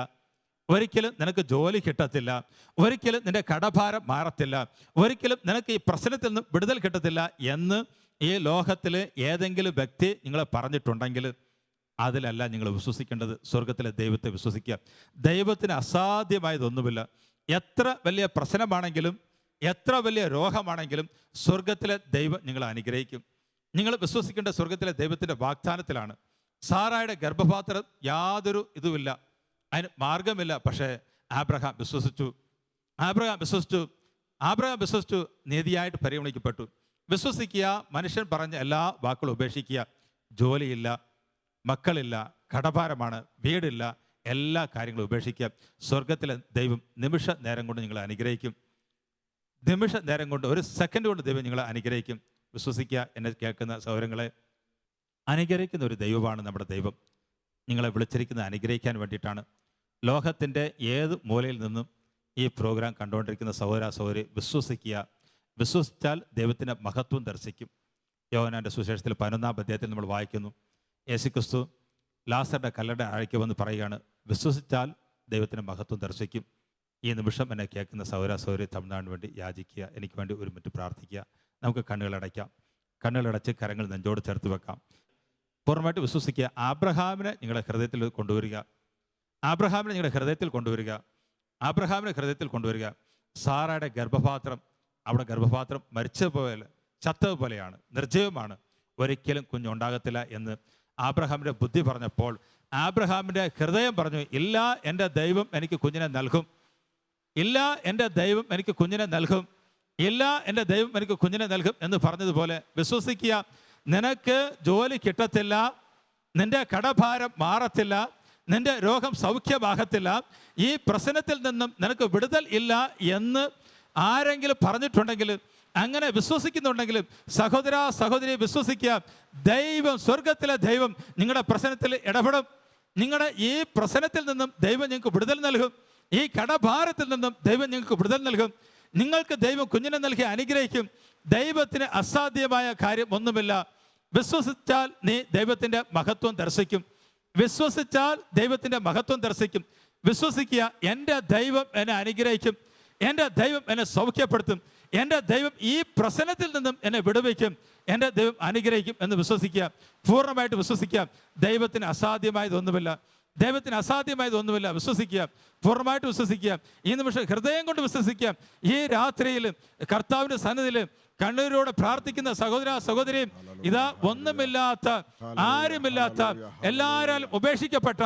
ഒരിക്കലും നിനക്ക് ജോലി കിട്ടത്തില്ല, ഒരിക്കലും നിന്റെ കടഭാരം മാറത്തില്ല, ഒരിക്കലും നിനക്ക് ഈ പ്രശ്നത്തിൽ നിന്ന് വിടുതൽ കിട്ടത്തില്ല എന്ന് ഈ ലോകത്തിൽ ഏതെങ്കിലും വ്യക്തി നിങ്ങളെ പറഞ്ഞിട്ടുണ്ടെങ്കിൽ അതിലല്ല നിങ്ങൾ വിശ്വസിക്കേണ്ടത്. സ്വർഗത്തിലെ ദൈവത്തെ വിശ്വസിക്കുക. ദൈവത്തിന് അസാധ്യമായതൊന്നുമില്ല. എത്ര വലിയ പ്രശ്നമാണെങ്കിലും എത്ര വലിയ രോഗമാണെങ്കിലും സ്വർഗത്തിലെ ദൈവം നിങ്ങളെ അനുഗ്രഹിക്കും. നിങ്ങൾ വിശ്വസിക്കേണ്ട സ്വർഗത്തിലെ ദൈവത്തിൻ്റെ വാഗ്ദാനത്തിലാണ്. സാറായുടെ ഗർഭപാത്രം യാതൊരു ഇതുമില്ല, അതിന് മാർഗമില്ല. പക്ഷേ ആബ്രഹാം വിശ്വസിച്ചു. ആബ്രഹാം വിശ്വസിച്ചു, നീതിയായിട്ട് പരിഗണിക്കപ്പെട്ടു. വിശ്വസിക്കുക, മനുഷ്യൻ പറഞ്ഞ എല്ലാ വാക്കുകളും ഉപേക്ഷിക്കുക. ജോലിയില്ല, മക്കളില്ല, കടഭാരമാണ്, വീടില്ല, എല്ലാ കാര്യങ്ങളും ഉപേക്ഷിക്കുക. സ്വർഗത്തിലെ ദൈവം നിമിഷ നേരം കൊണ്ട് നിങ്ങളെ അനുഗ്രഹിക്കും. നിമിഷ നേരം കൊണ്ട്, ഒരു സെക്കൻഡ് കൊണ്ട് ദൈവം നിങ്ങളെ അനുഗ്രഹിക്കും. വിശ്വസിക്കുക. എന്നെ കേൾക്കുന്ന സഹോദരങ്ങളെ, അനുഗ്രഹിക്കുന്ന ഒരു ദൈവമാണ് നമ്മുടെ ദൈവം. നിങ്ങളെ വിളിച്ചിരിക്കുന്നത് അനുഗ്രഹിക്കാൻ വേണ്ടിയിട്ടാണ്. ലോകത്തിൻ്റെ ഏത് മൂലയിൽ നിന്നും ഈ പ്രോഗ്രാം കണ്ടുകൊണ്ടിരിക്കുന്ന സഹോദര സഹോദരി വിശ്വസിക്കുക. വിശ്വസിച്ചാൽ ദൈവത്തിൻ്റെ മഹത്വം ദർശിക്കും. യോഹന്നാൻ്റെ സുവിശേഷത്തിൽ 11-ാം അധ്യായത്തിൽ നമ്മൾ വായിക്കുന്നു, യേശുക്രിസ്തു ലാസറുടെ കല്ലറയുടെ അഴയ്ക്ക് വന്ന് പറയുകയാണ്, വിശ്വസിച്ചാൽ ദൈവത്തിൻ്റെ മഹത്വം ദർശിക്കും. ഈ നിമിഷം എന്നെ കേൾക്കുന്ന സഹോദര സഹോദരി തമിഴ്നാടിന് വേണ്ടി യാചിക്കുക, എനിക്ക് വേണ്ടി ഒരു മിനിറ്റ് പ്രാർത്ഥിക്കുക. നമുക്ക് കണ്ണുകളടയ്ക്കാം. കണ്ണുകളടച്ച് കരങ്ങൾ നെഞ്ചോട് ചേർത്ത് വെക്കാം. പൂർണ്ണമായിട്ട് വിശ്വസിക്കുക. ആബ്രഹാമിനെ നിങ്ങളുടെ ഹൃദയത്തിൽ കൊണ്ടുവരിക. ആബ്രഹാമിനെ നിങ്ങളുടെ ഹൃദയത്തിൽ കൊണ്ടുവരിക. ആബ്രഹാമിനെ ഹൃദയത്തിൽ കൊണ്ടുവരിക. സാറയുടെ ഗർഭപാത്രം, അവിടെ ഗർഭപാത്രം മരിച്ചതുപോലെ ചത്തതുപോലെയാണ്, നിർജ്ജീവമാണ്, ഒരിക്കലും കുഞ്ഞുണ്ടാകത്തില്ല എന്ന് ആബ്രഹാമിൻ്റെ ബുദ്ധി പറഞ്ഞപ്പോൾ ആബ്രഹാമിൻ്റെ ഹൃദയം പറഞ്ഞു, ഇല്ല, എൻ്റെ ദൈവം എനിക്ക് കുഞ്ഞിനെ നൽകും. ഇല്ല, എൻ്റെ ദൈവം എനിക്ക് കുഞ്ഞിനെ നൽകും. ഇല്ല, എൻ്റെ ദൈവം എനിക്ക് കുഞ്ഞിനെ നൽകും എന്ന് പറഞ്ഞതുപോലെ വിശ്വസിക്കുക. നിനക്ക് ജോലി കിട്ടത്തില്ല, നിന്റെ കടഭാരം മാറത്തില്ല, നിന്റെ രോഗം സൗഖ്യമാകത്തില്ല, ഈ പ്രശ്നത്തിൽ നിന്നും നിനക്ക് വിടുതൽ ഇല്ല എന്ന് ആരെങ്കിലും പറഞ്ഞിട്ടുണ്ടെങ്കിൽ, അങ്ങനെ വിശ്വസിക്കുന്നുണ്ടെങ്കിലും സഹോദര സഹോദരി വിശ്വസിക്കുക. ദൈവം, സ്വർഗത്തിലെ ദൈവം നിങ്ങളുടെ പ്രശ്നത്തിൽ ഇടപെടും. നിങ്ങളുടെ ഈ പ്രശ്നത്തിൽ നിന്നും ദൈവം നിങ്ങൾക്ക് വിടുതൽ നൽകും. ഈ കടഭാരത്തിൽ നിന്നും ദൈവം നിങ്ങൾക്ക് വിടുതൽ നൽകും. നിങ്ങൾക്ക് ദൈവം കുഞ്ഞിനെ നൽകി അനുഗ്രഹിക്കും. ദൈവത്തിന് അസാധ്യമായ കാര്യം ഒന്നുമില്ല. വിശ്വസിച്ചാൽ നീ ദൈവത്തിൻ്റെ മഹത്വം ദർശിക്കും. വിശ്വസിച്ചാൽ ദൈവത്തിൻ്റെ മഹത്വം ദർശിക്കും. വിശ്വസിക്കുക, എൻ്റെ ദൈവം എന്നെ അനുഗ്രഹിക്കും, എൻ്റെ ദൈവം എന്നെ സൗഖ്യപ്പെടുത്തും, എൻ്റെ ദൈവം ഈ പ്രശ്നത്തിൽ നിന്നും എന്നെ വിടുവിക്കും, എൻ്റെ ദൈവം അനുഗ്രഹിക്കും എന്ന് വിശ്വസിക്കുക. പൂർണ്ണമായിട്ട് വിശ്വസിക്കുക. ദൈവത്തിന് അസാധ്യമായതൊന്നുമില്ല. ദൈവത്തിന് അസാധ്യമായതൊന്നുമില്ല. വിശ്വസിക്കുക, പൂർണ്ണമായിട്ട് വിശ്വസിക്കുക. ഈ നിമിഷം ഹൃദയം കൊണ്ട് വിശ്വസിക്കുക. ഈ രാത്രിയിൽ കർത്താവിൻ്റെ സന്നിധിയിൽ കണ്ണീരോടെ പ്രാർത്ഥിക്കുന്ന സഹോദര സഹോദരിയും, ഇതാ ഒന്നുമില്ലാത്ത, ആരുമില്ലാത്ത, എല്ലാവരും ഉപേക്ഷിക്കപ്പെട്ട,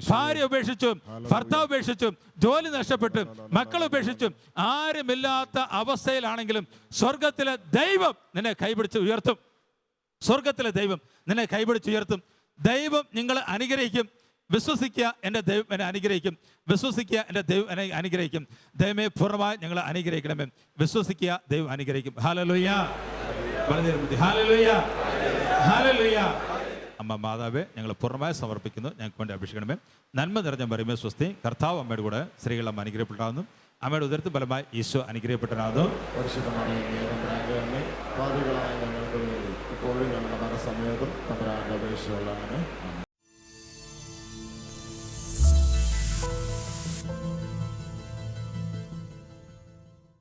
ഭാര്യ ഉപേക്ഷിച്ചു, ഭർത്താവ് ഉപേക്ഷിച്ചു, ജോലി നഷ്ടപ്പെട്ടു, മക്കൾ ഉപേക്ഷിച്ചു, ആരുമില്ലാത്ത അവസ്ഥയിലാണെങ്കിലും സ്വർഗത്തിലെ ദൈവം നിന്നെ കൈപിടിച്ച് ഉയർത്തും. സ്വർഗത്തിലെ ദൈവം നിന്നെ കൈപിടിച്ച് ഉയർത്തും. ദൈവം നിങ്ങളെ അനുഗ്രഹിക്കും. വിശ്വസിക്കുക, എൻ്റെ ദൈവം എന്നെ അനുഗ്രഹിക്കും. വിശ്വസിക്കുക, എൻ്റെ ദൈവം എന്നെ അനുഗ്രഹിക്കും. ദൈവമേ, പൂർണ്ണമായി ഞങ്ങളെ അനുഗ്രഹിക്കണമേ. വിശ്വസിക്കുക, ദൈവം അനുഗ്രഹിക്കും. Hallelujah, hallelujah, hallelujah. അമ്മ മാതാവേ, ഞങ്ങൾ പൂർണ്ണമായി സമർപ്പിക്കുന്നു. ഞങ്ങൾക്ക് വേണ്ടി അഭിഷേകണമേ. നന്മ നിറഞ്ഞ മറിയമേ സ്വസ്തി. കർത്താവ് അമ്മയുടെ കൂടെ സ്ത്രീകളെ അനുഗ്രഹിക്കപ്പെട്ടാകുന്നു. അമ്മയുടെ ഉദരത്തിൽ ഫലമായി ഈശോ അനുഗ്രഹിക്കപ്പെട്ടതാകുന്നു. ഇപ്പോഴും ഞങ്ങളുടെ മനസ്സമയത്തും തമ്പുരാന്റെ അപേക്ഷകളാണ്.